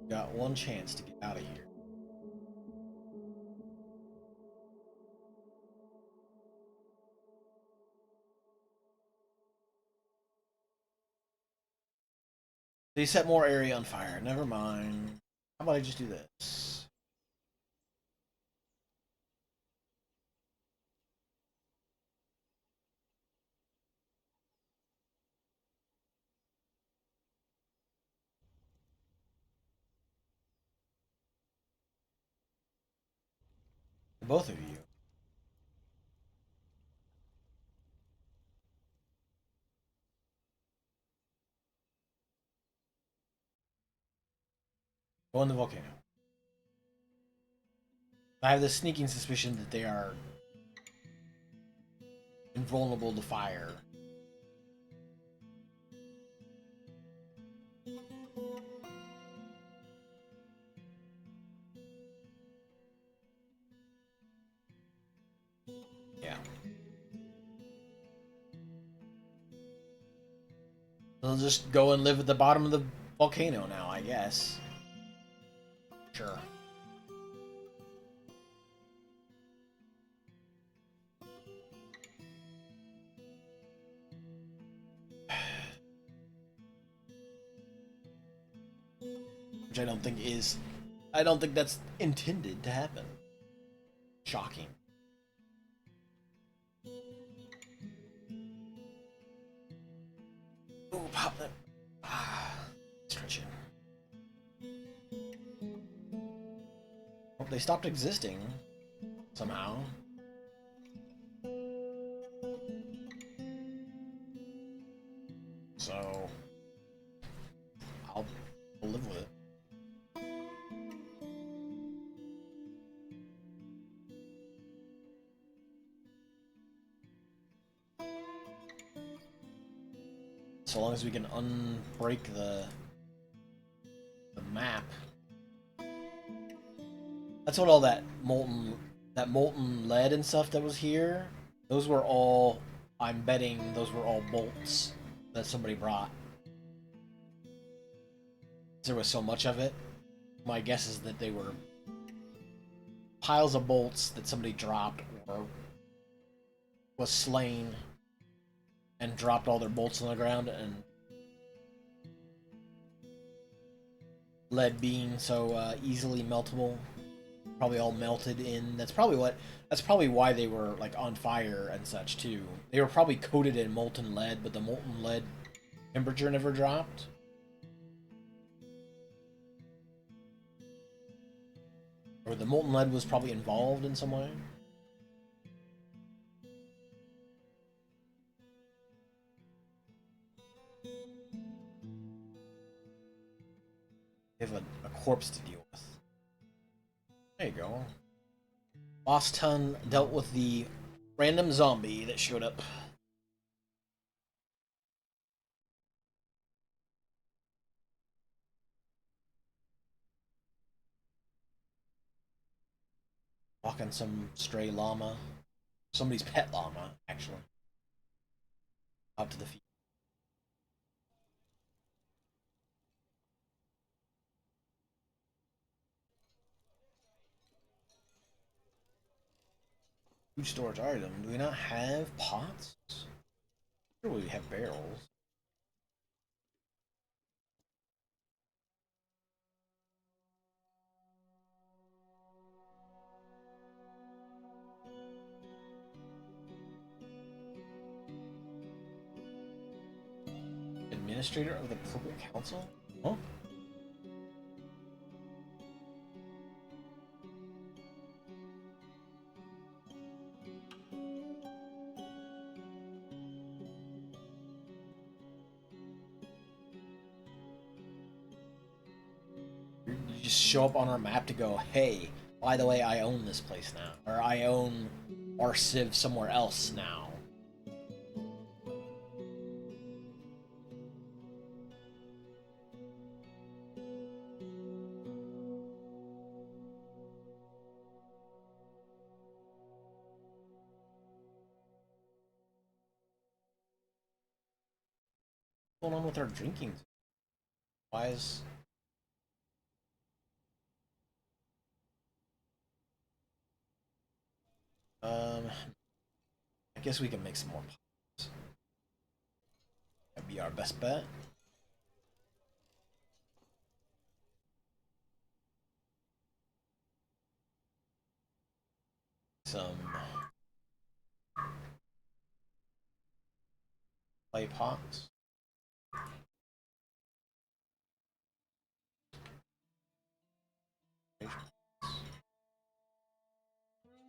got one chance to get out of here. They set more area on fire. Never mind. How about I just do this? Both of you. Go in the volcano. I have the sneaking suspicion that they are invulnerable to fire. Yeah. They'll just go and live at the bottom of the volcano now, I guess. Sure. Which I don't think is. I don't think that's intended to happen. Shocking. Oh, pop that. Ah, stretching. Oh, they stopped existing somehow. So I'll live with it. So long as we can unbreak the map. That's what all that molten lead and stuff that was here. Those were all, I'm betting those were all bolts that somebody brought. There was so much of it. My guess is that they were piles of bolts that somebody dropped or was slain and dropped all their bolts on the ground, and lead being so easily meltable, probably all melted in. That's probably why they were like on fire and such too. They were probably coated in molten lead, but the molten lead temperature never dropped. Or the molten lead was probably involved in some way. They have a corpse to deal with. There you go. Boss Ton dealt with the random zombie that showed up. Walking some stray llama. Somebody's pet llama, actually. Out to the feet. Food storage item. Do we not have pots? Sure, we have barrels. Administrator of the Purple Council? Huh? You just show up on our map to go, hey, by the way, I own this place now. Or I own our civ somewhere else now. What's going on with our drinking? Why is... I guess we can make some more pots. That'd be our best bet. Some clay pots.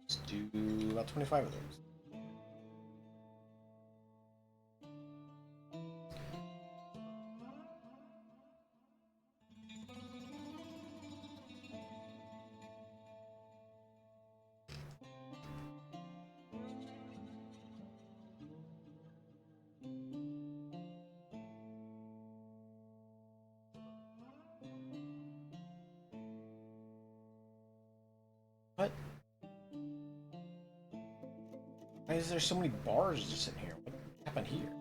Let's do about 25 of those. What? Why is there so many bars just in here? What happened here?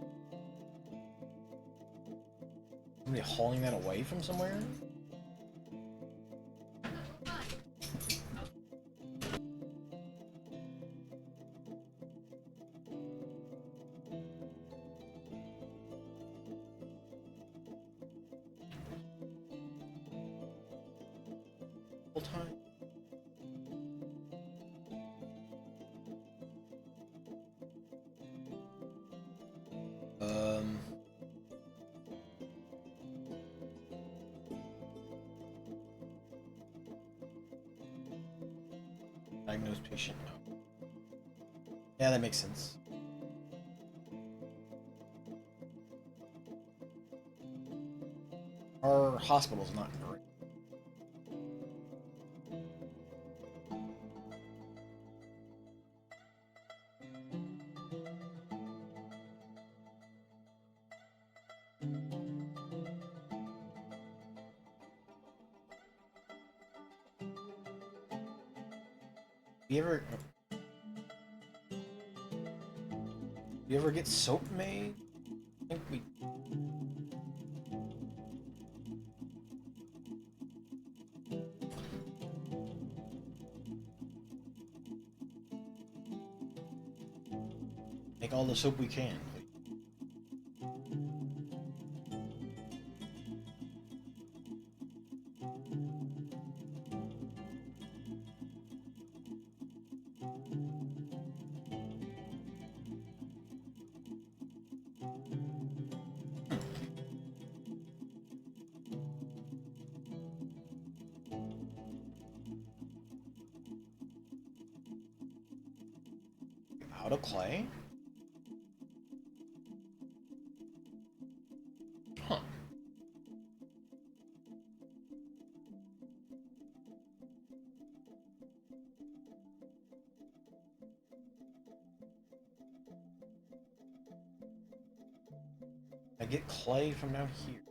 Somebody hauling that away from somewhere? Full time. Diagnosed patient. No. Yeah, that makes sense. Our hospital's not great. You ever get soap made? I think we. Make all the soap we can. Out of clay? Huh. I get clay from down here.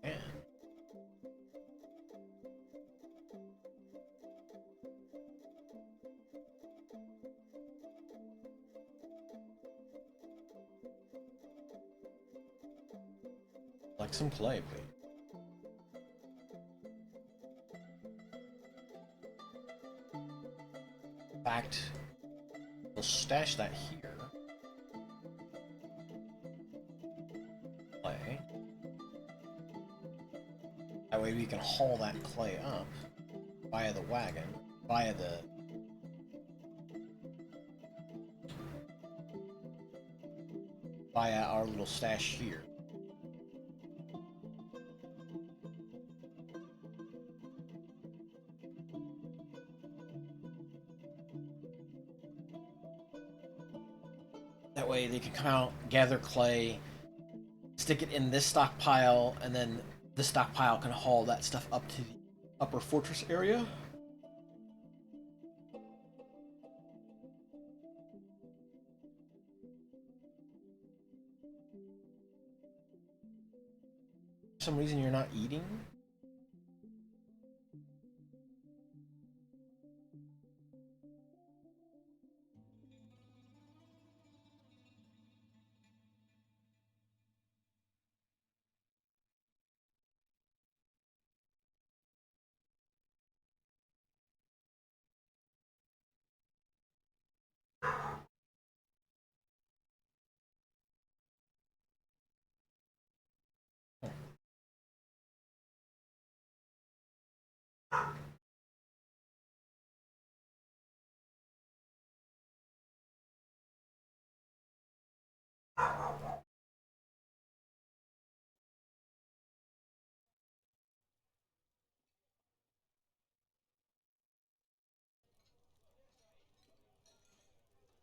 Man. Like some clay, please. In fact, we'll stash that here. Clay. That way we can haul that clay up via the wagon, via our little stash here. That way they can come out, gather clay, stick it in this stockpile, and then this stockpile can haul that stuff up to the upper fortress area. For some reason you're not eating?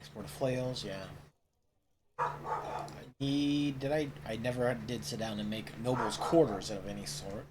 Export of flails, yeah. I never did sit down and make nobles' quarters of any sort.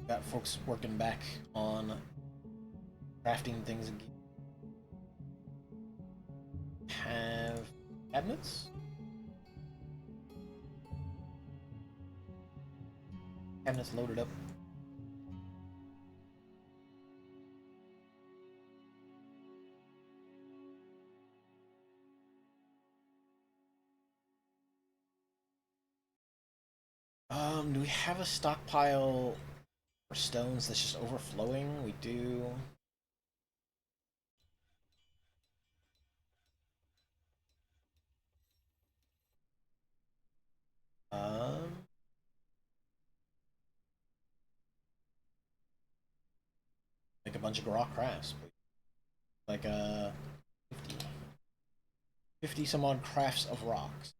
Got folks working back on crafting things again. Have cabinets? Cabinets loaded up. Do we have a stockpile for stones that's just overflowing? We do. Um, like a bunch of raw crafts. Like 50, 50 some odd crafts of rocks.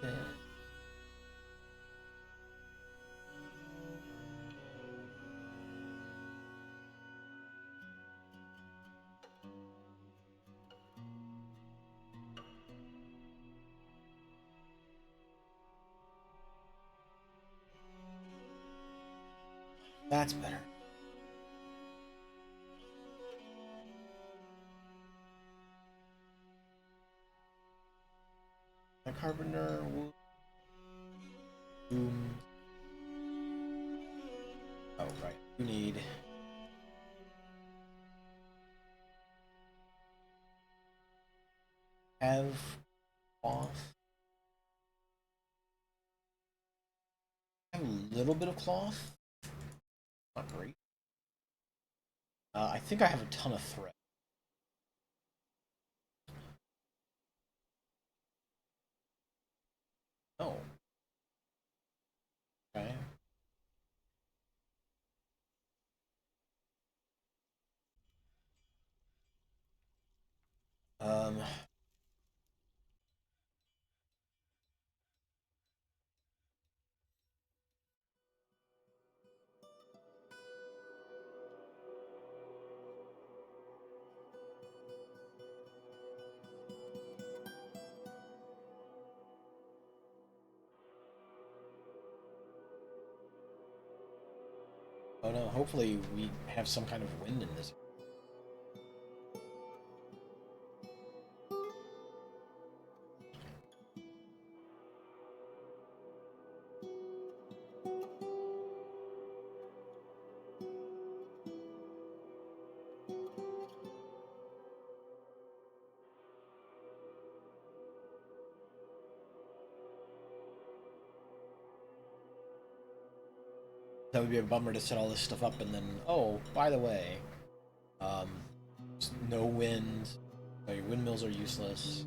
Yeah. That's better. A carpenter wood. Boom. Oh, right. You need. Have cloth. Have a little bit of cloth. Not great. I think I have a ton of thread. Oh. Okay. Um. Oh no. Hopefully we have some kind of wind in this. That would be a bummer to set all this stuff up and then, oh, by the way, um, no wind, so your windmills are useless.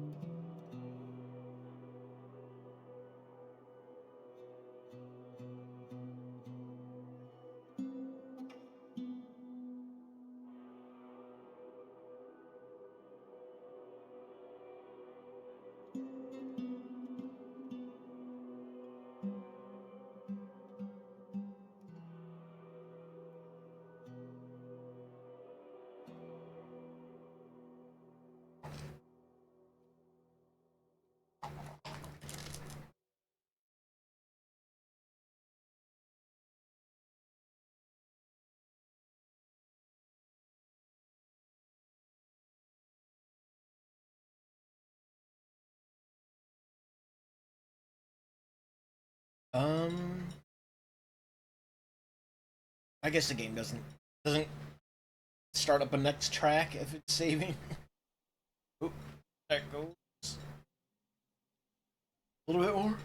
Um, I guess the game doesn't start up a next track if it's saving. Oop, there goes. A little bit more.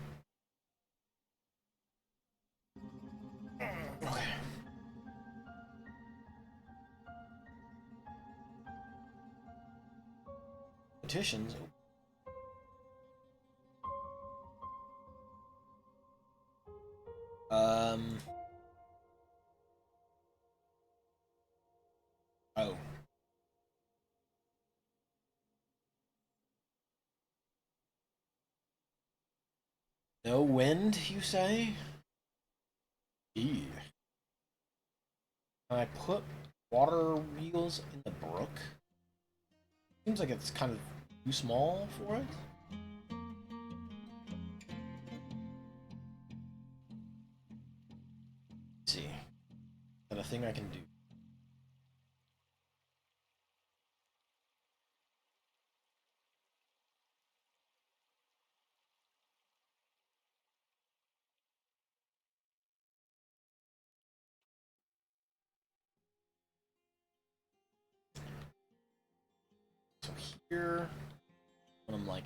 Okay. Petitions. Um. Oh. No wind, you say? Yeah. Can I put water wheels in the brook? Seems like it's kind of too small for it. Let's see. Is that a thing I can do? So here, when I'm like,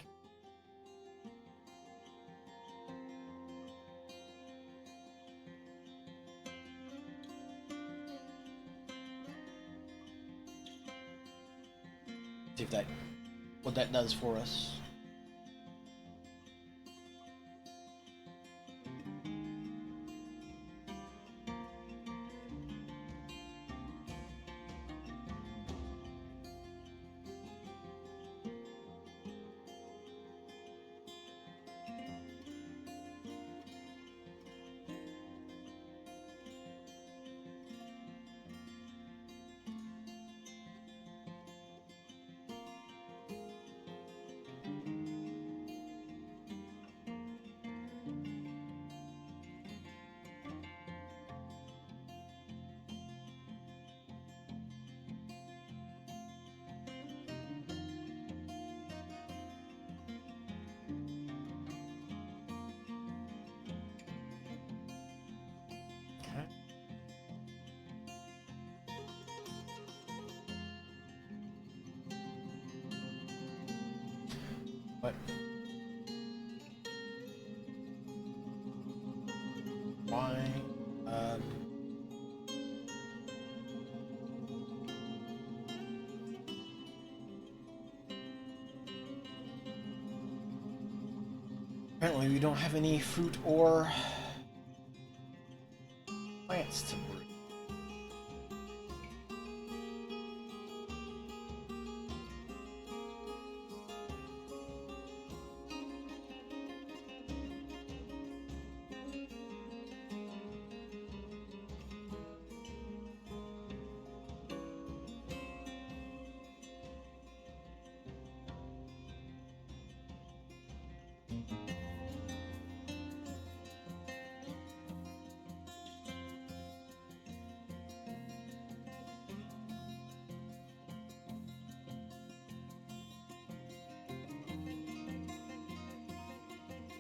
see if that, what that does for us. Okay. But why? Um, Apparently we don't have any fruit or plants to breed.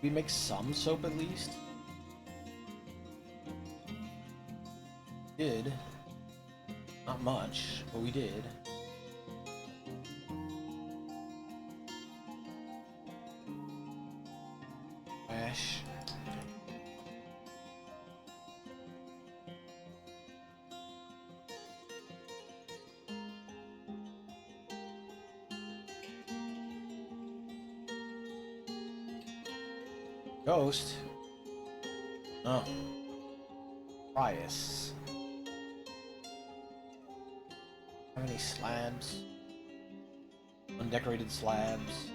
We make some soap at least. Did. Not much, but we did. Ash. Ghost. Oh. Bias. How many slabs? Undecorated slabs.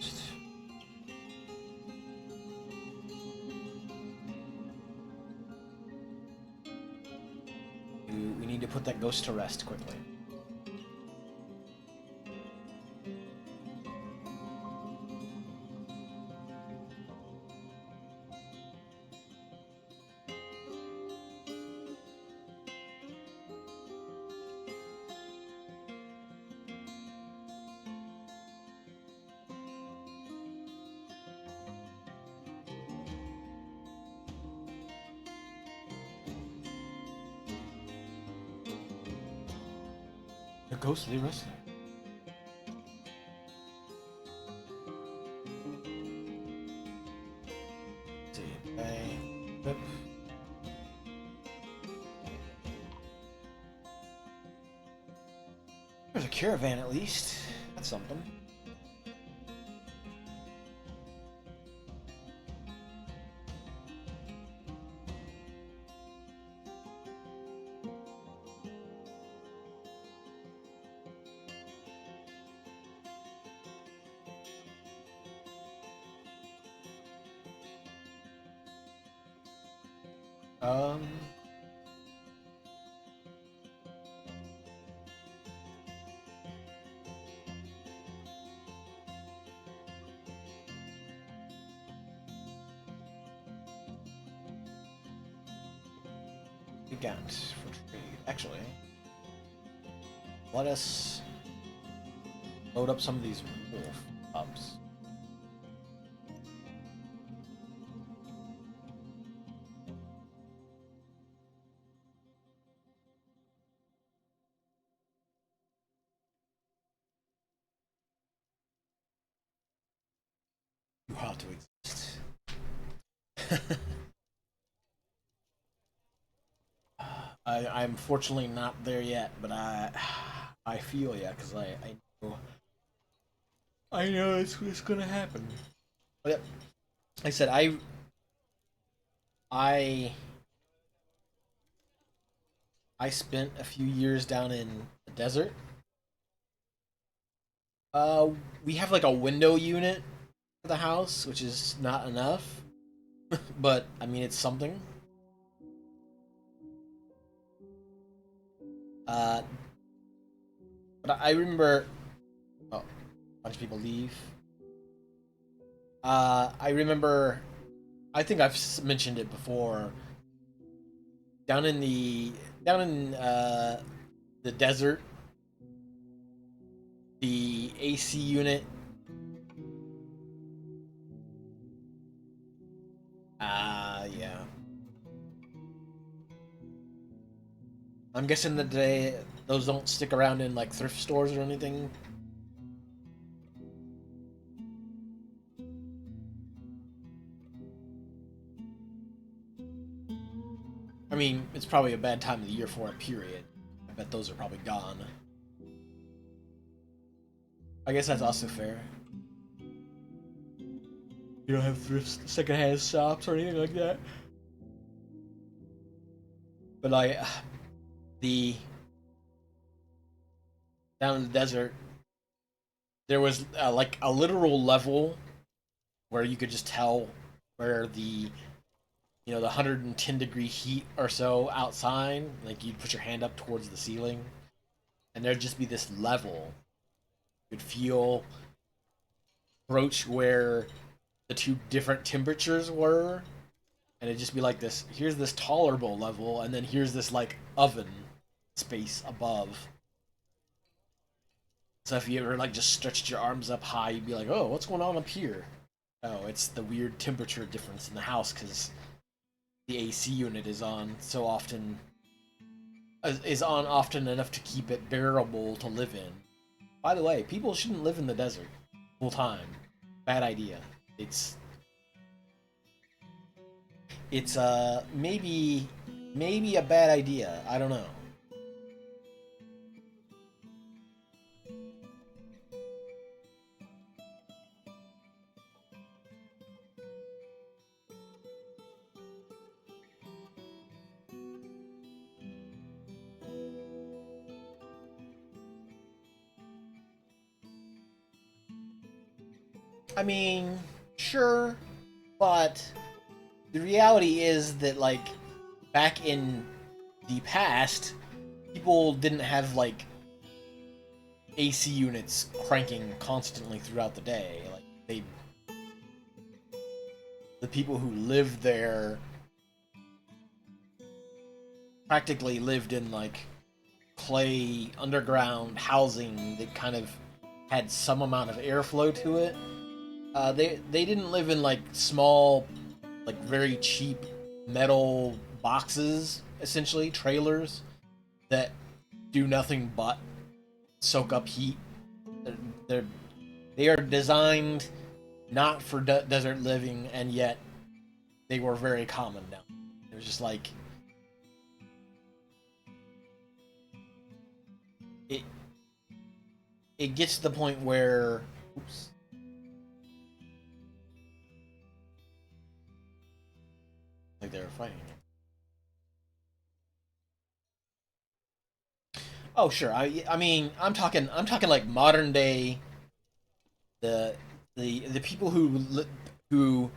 Just- we need to put that ghost to rest quickly. The ghostly wrestler. Let's see. Okay. Yep. There's a caravan at least. That's something. Um, Gigant for trade. Actually, let us load up some of these wolf cubs. You have to exist. I'm fortunately not there yet, but I feel ya because I know it's what's gonna happen. But yeah, like I said I I spent a few years down in the desert. Uh, we have like a window unit for the house, which is not enough, but I mean it's something. Uh, but I remember. Oh, a bunch of people leave. I remember. I think I've mentioned it before. Down in the desert, the AC unit. Yeah. I'm guessing that those don't stick around in like thrift stores or anything. I mean, it's probably a bad time of the year for it. Period. I bet those are probably gone. I guess that's also fair. You don't have thrift secondhand shops or anything like that. But like the down in the desert, there was like a literal level where you could just tell where the 110-degree heat or so outside, like you'd put your hand up towards the ceiling, and there'd just be this level. You'd feel approach where the two different temperatures were, and it'd just be like this. Here's this tolerable level, and then here's this like oven space above. So if you ever like just stretched your arms up high, you'd be like, "Oh, what's going on up here?" Oh, it's the weird temperature difference in the house because the AC unit is on often enough to keep it bearable to live in. By the way, people shouldn't live in the desert full time. Bad idea. It's it's maybe a bad idea. I don't know. I mean, sure, but the reality is that like back in the past, people didn't have like AC units cranking constantly throughout the day. Like the people who lived there practically lived in like clay underground housing that kind of had some amount of airflow to it. They didn't live in like small, like very cheap metal boxes, essentially trailers that do nothing but soak up heat. They're, they're they are designed not for desert living, and yet they were very common now. It was just like it. It gets to the point where, oops, like they were fighting. Oh sure, I mean I'm talking like modern day the the people who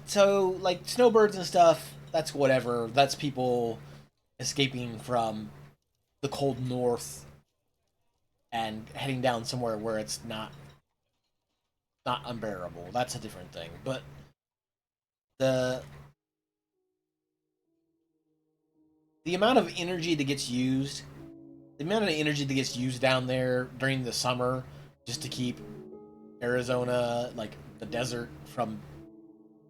so like snowbirds and stuff. that's whatever. That's people escaping from the cold north and heading down somewhere where it's not unbearable. That's a different thing. But the the amount of energy that gets used, the amount of energy that gets used down there during the summer just to keep Arizona, like the desert, from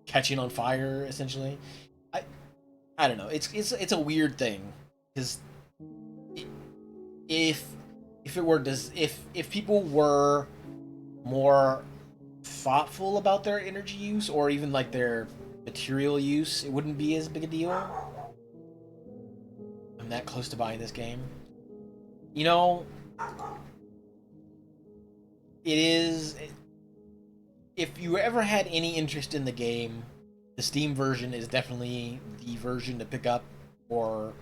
catching on fire, essentially. I I don't know. It's a weird thing because if if it were does if people were more thoughtful about their energy use or even like their material use, it wouldn't be as big a deal. I'm that close to buying this game. You know, it is. If you ever had any interest in the game, the Steam version is definitely the version to pick up or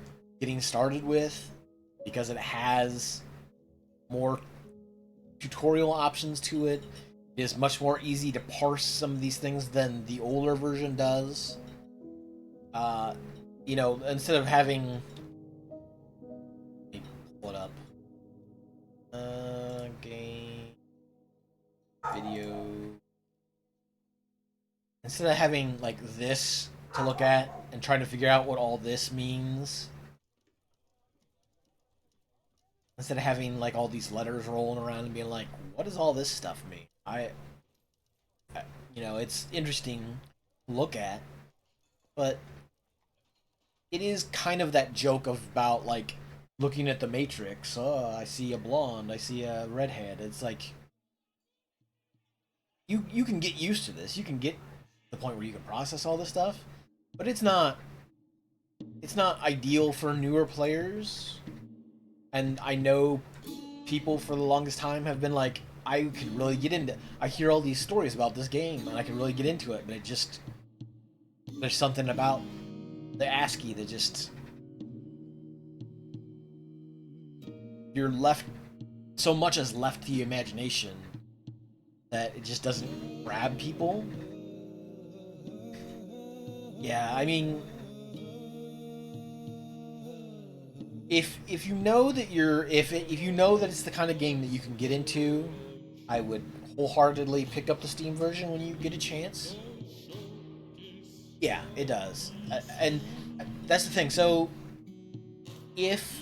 getting started with because it has more tutorial options to it. It is much more easy to parse some of these things than the older version does. Uh, instead of having, let me pull it up, game video. Instead of having like this to look at and trying to figure out what all this means, instead of having like all these letters rolling around and being like, what does all this stuff mean? It's interesting to look at, but it is kind of that joke about like looking at the Matrix. Oh, I see a blonde. I see a redhead. It's like you can get used to this. You can get to the point where you can process all this stuff, but it's not ideal for newer players. And I know people for the longest time have been like, I could really get into. I hear all these stories about this game, and I can really get into it, but there's something about the ASCII that just you're left so much is left to the imagination that it just doesn't grab people. Yeah, I mean, if you know that if you know that it's the kind of game that you can get into, I would wholeheartedly pick up the Steam version when you get a chance. Yeah, it does, and that's the thing. So if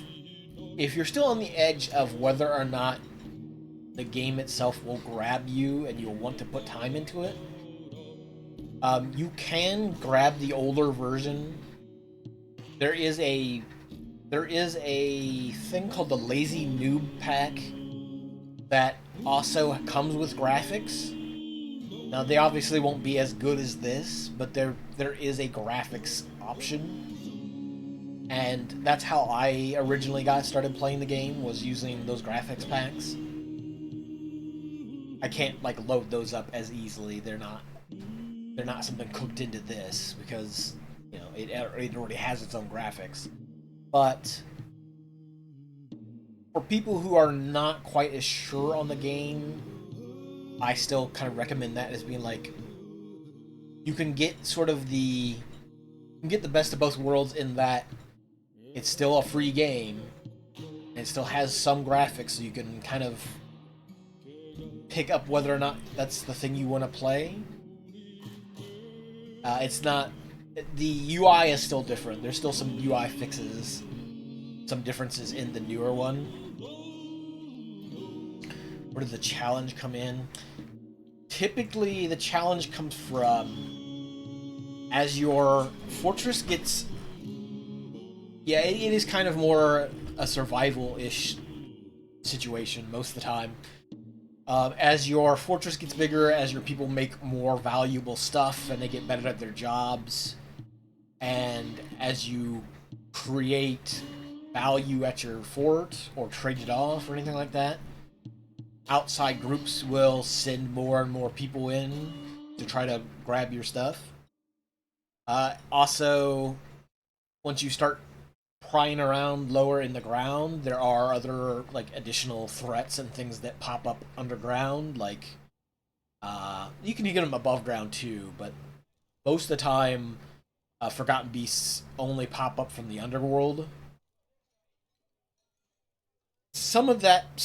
if you're still on the edge of whether or not the game itself will grab you and you'll want to put time into it, you can grab the older version. There is a there is a thing called the Lazy Noob Pack that also comes with graphics. Now they obviously won't be as good as this, but there is a graphics option, and that's how I originally got started playing the game, was using those graphics packs. I can't like load those up as easily. They're not something cooked into this because it already has its own graphics. But for people who are not quite as sure on the game, I still kind of recommend that as being like you can get sort of the best of both worlds in that it's still a free game and it still has some graphics, so you can kind of pick up whether or not that's the thing you want to play. It's not the UI is still different. There's still some UI fixes, some differences in the newer one. Where does the challenge come in? Typically, the challenge comes from as your fortress gets. Yeah, it is kind of more a survival-ish situation most of the time. As your fortress gets bigger, as your people make more valuable stuff and they get better at their jobs, and as you create value at your fort or trade it off or anything like that, outside groups will send more and more people in to try to grab your stuff. Also, once you start prying around lower in the ground, there are other like additional threats and things that pop up underground. Like you can get them above ground too, but most of the time, Forgotten beasts only pop up from the underworld. Some of that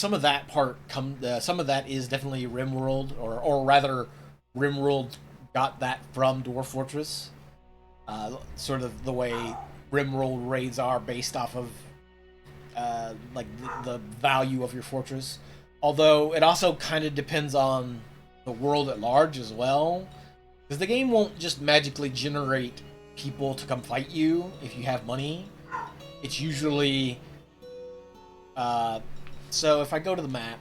part some of that is definitely RimWorld, or rather, RimWorld got that from Dwarf Fortress. Sort of the way RimWorld raids are based off of like the value of your fortress. Although it also kind of depends on the world at large as well, because the game won't just magically generate people to come fight you if you have money. It's usually uh, so if I go to the map,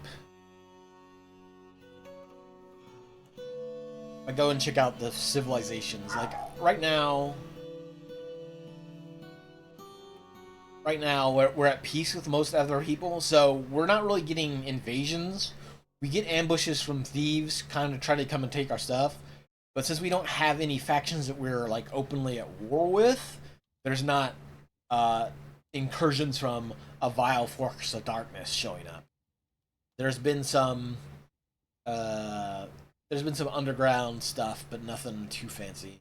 I go and check out the civilizations. Like right now we're at peace with most other people, so we're not really getting invasions. We get ambushes from thieves, kind of trying to come and take our stuff. But since we don't have any factions that we're like openly at war with, there's not uh, incursions from a vile force of darkness showing up. There's been some uh, there's been some underground stuff, but nothing too fancy.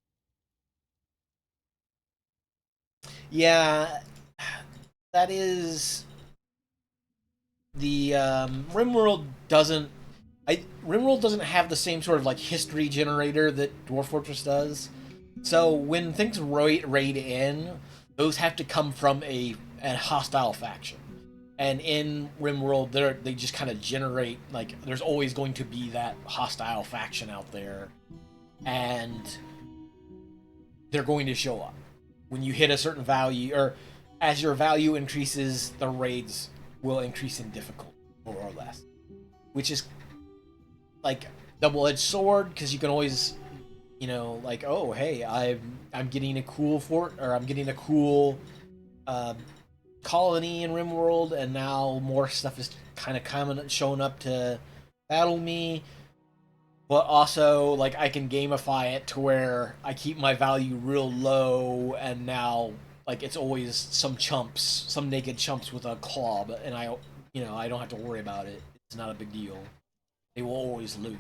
Yeah, that is the RimWorld doesn't. RimWorld doesn't have the same sort of like history generator that Dwarf Fortress does. So when things raid in, those have to come from a hostile faction. And in RimWorld, they just kind of generate like there's always going to be that hostile faction out there, and they're going to show up when you hit a certain value, or as your value increases, the raids will increase in difficulty more or less, which is like double-edged sword because you can always, like, oh hey, I'm getting a cool fort, or I'm getting a cool uh, colony in RimWorld, and now more stuff is kind of coming showing up to battle me. But also, like, I can gamify it to where I keep my value real low, and now like it's always some naked chumps with a club, and I don't have to worry about it. It's not a big deal. They will always lose.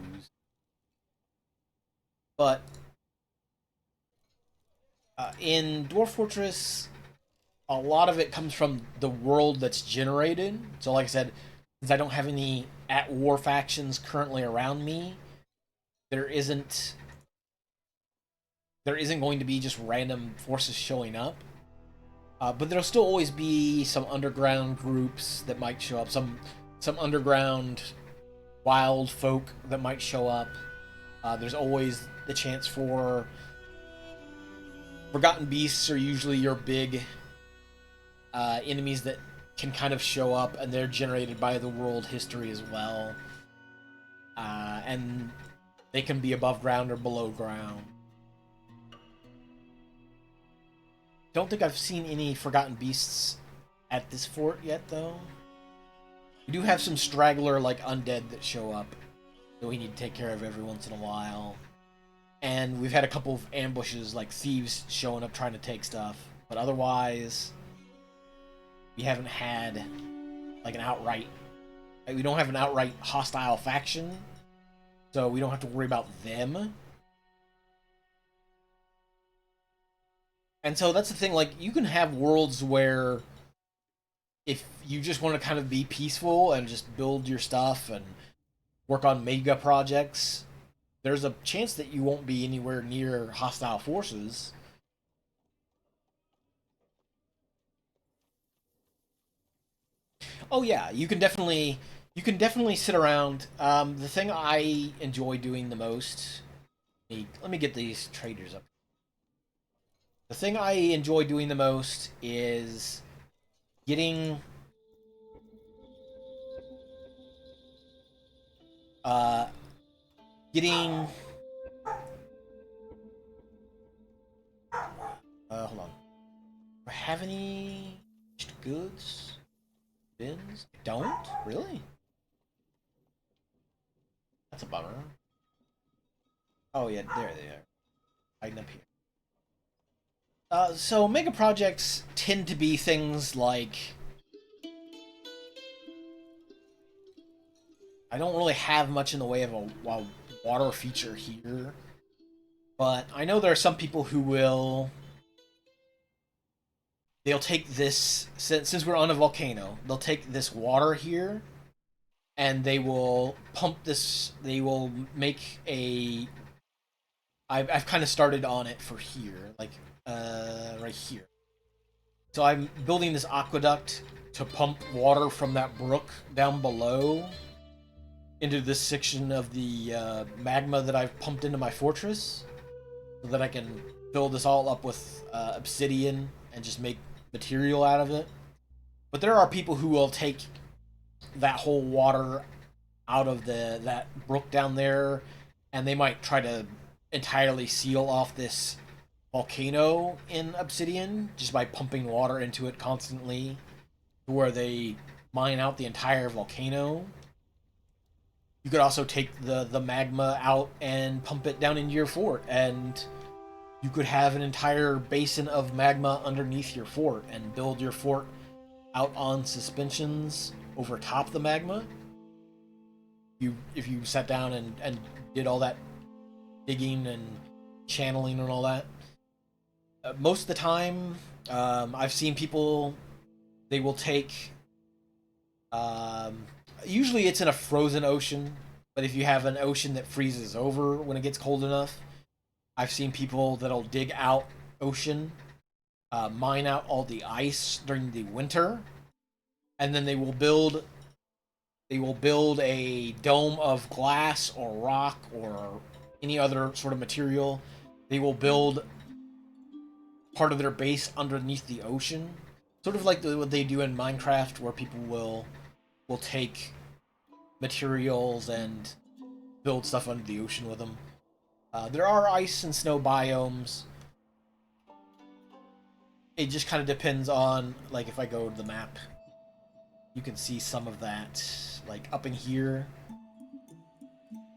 But in Dwarf Fortress, a lot of it comes from the world that's generated. So, like I said, since I don't have any at war factions currently around me, there isn't there isn't going to be just random forces showing up. But there'll still always be some underground groups that might show up, some underground wild folk that might show up. There's always the chance for forgotten beasts are usually your big enemies that can kind of show up, and they're generated by the world history as well. And they can be above ground or below ground. Don't think I've seen any forgotten beasts at this fort yet, though. We do have some straggler, like, undead that show up that we need to take care of every once in a while. And we've had a couple of ambushes, like thieves showing up trying to take stuff. But otherwise, we haven't had, like, we don't have an outright hostile faction, so we don't have to worry about them. And so that's the thing, like, you can have worlds where if you just want to kind of be peaceful and just build your stuff and work on mega projects, there's a chance that you won't be anywhere near hostile forces. Oh yeah, you can definitely sit around. The thing I enjoy doing the most. Let me get these traders up. The thing I enjoy doing the most is getting uh getting hold on. Do I have any goods? Bins? I don't? Really? That's a bummer. Oh yeah, there they are. Hiding up here. So mega projects tend to be things like, I don't really have much in the way of a water feature here, but I know there are some people who will they'll take this, since we're on a volcano, they'll take this water here and they will pump this. They will make a. I've kind of started on it for here, like right here. So I'm building this aqueduct to pump water from that brook down below into this section of the magma that I've pumped into my fortress, so that I can fill this all up with obsidian and just make material out of it. But there are people who will take that whole water out of that brook down there, and they might try to entirely seal off this volcano in obsidian just by pumping water into it constantly, to where they mine out the entire volcano. You could also take the magma out and pump it down into your fort, and you could have an entire basin of magma underneath your fort and build your fort out on suspensions over top the magma. If you sat down and did all that digging and channeling and all that. Most of the time, I've seen people, they will take. Usually it's in a frozen ocean, but if you have an ocean that freezes over when it gets cold enough, I've seen people that'll dig out ocean, mine out all the ice during the winter, and then they will build a dome of glass or rock or any other sort of material. They will build part of their base underneath the ocean, sort of like what they do in Minecraft, where people will take materials and build stuff under the ocean with them. There are ice and snow biomes. It just kind of depends on, like, if I go to the map, you can see some of that. Like up in here,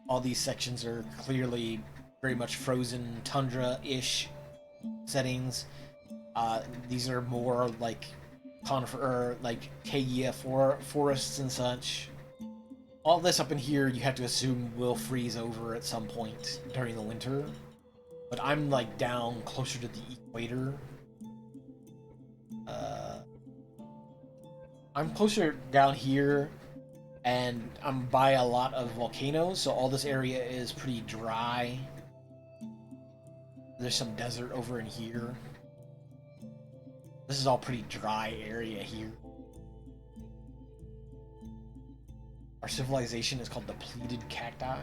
all these sections are clearly very much frozen tundra-ish settings. These are more like conifer, like Kagia forests and such. All this up in here, you have to assume will freeze over at some point during the winter. But I'm like down closer to the equator. I'm closer down here, and I'm by a lot of volcanoes, so all this area is pretty dry. There's some desert over in here. This is all pretty dry area here. Our civilization is called depleted cacti.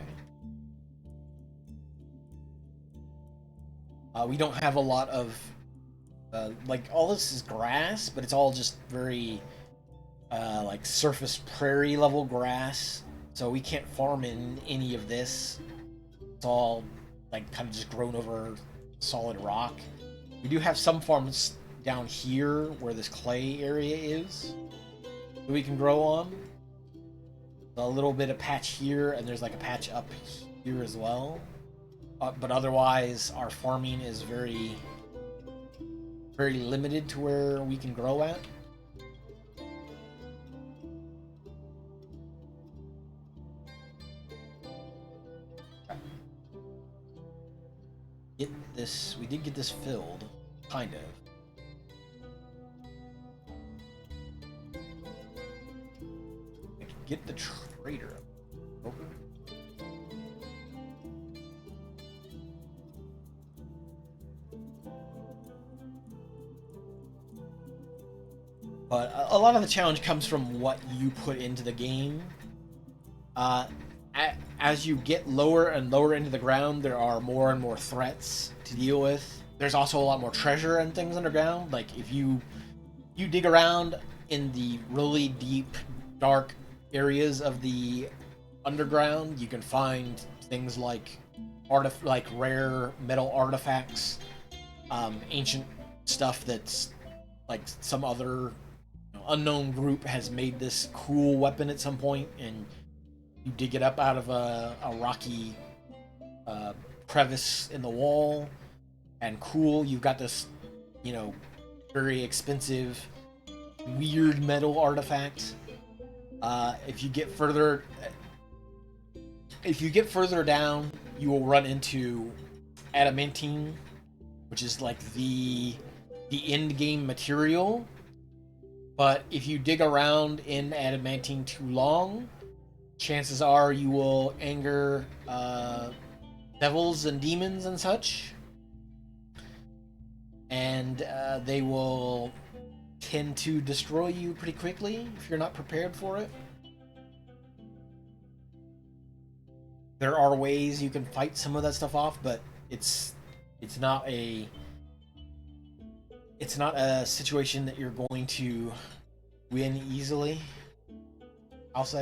We don't have a lot of like, all this is grass, but it's all just very like surface prairie level grass, so we can't farm in any of this. It's all like kind of just grown over solid rock. We do have some farms down here where this clay area is that we can grow on. A little bit of patch here, and there's like a patch up here as well. But otherwise, our farming is very, very limited to where we can grow at. Get this. We did get this filled, kind of. Get the trader. Over. But a lot of the challenge comes from what you put into the game. As you get lower and lower into the ground, there are more and more threats to deal with. There's also a lot more treasure and things underground. Like, if you dig around in the really deep, dark areas of the underground, you can find things like rare metal artifacts, ancient stuff that's like some other unknown group has made this cool weapon at some point, and you dig it up out of a rocky crevice in the wall, and cool, you've got this, very expensive, weird metal artifact. If you get further down, you will run into adamantine, which is like the the end game material. But if you dig around in adamantine too long, chances are you will anger devils and demons and such, and they will tend to destroy you pretty quickly if you're not prepared for it. There are ways you can fight some of that stuff off, but it's not a it's not a situation that you're going to win easily, I'll say.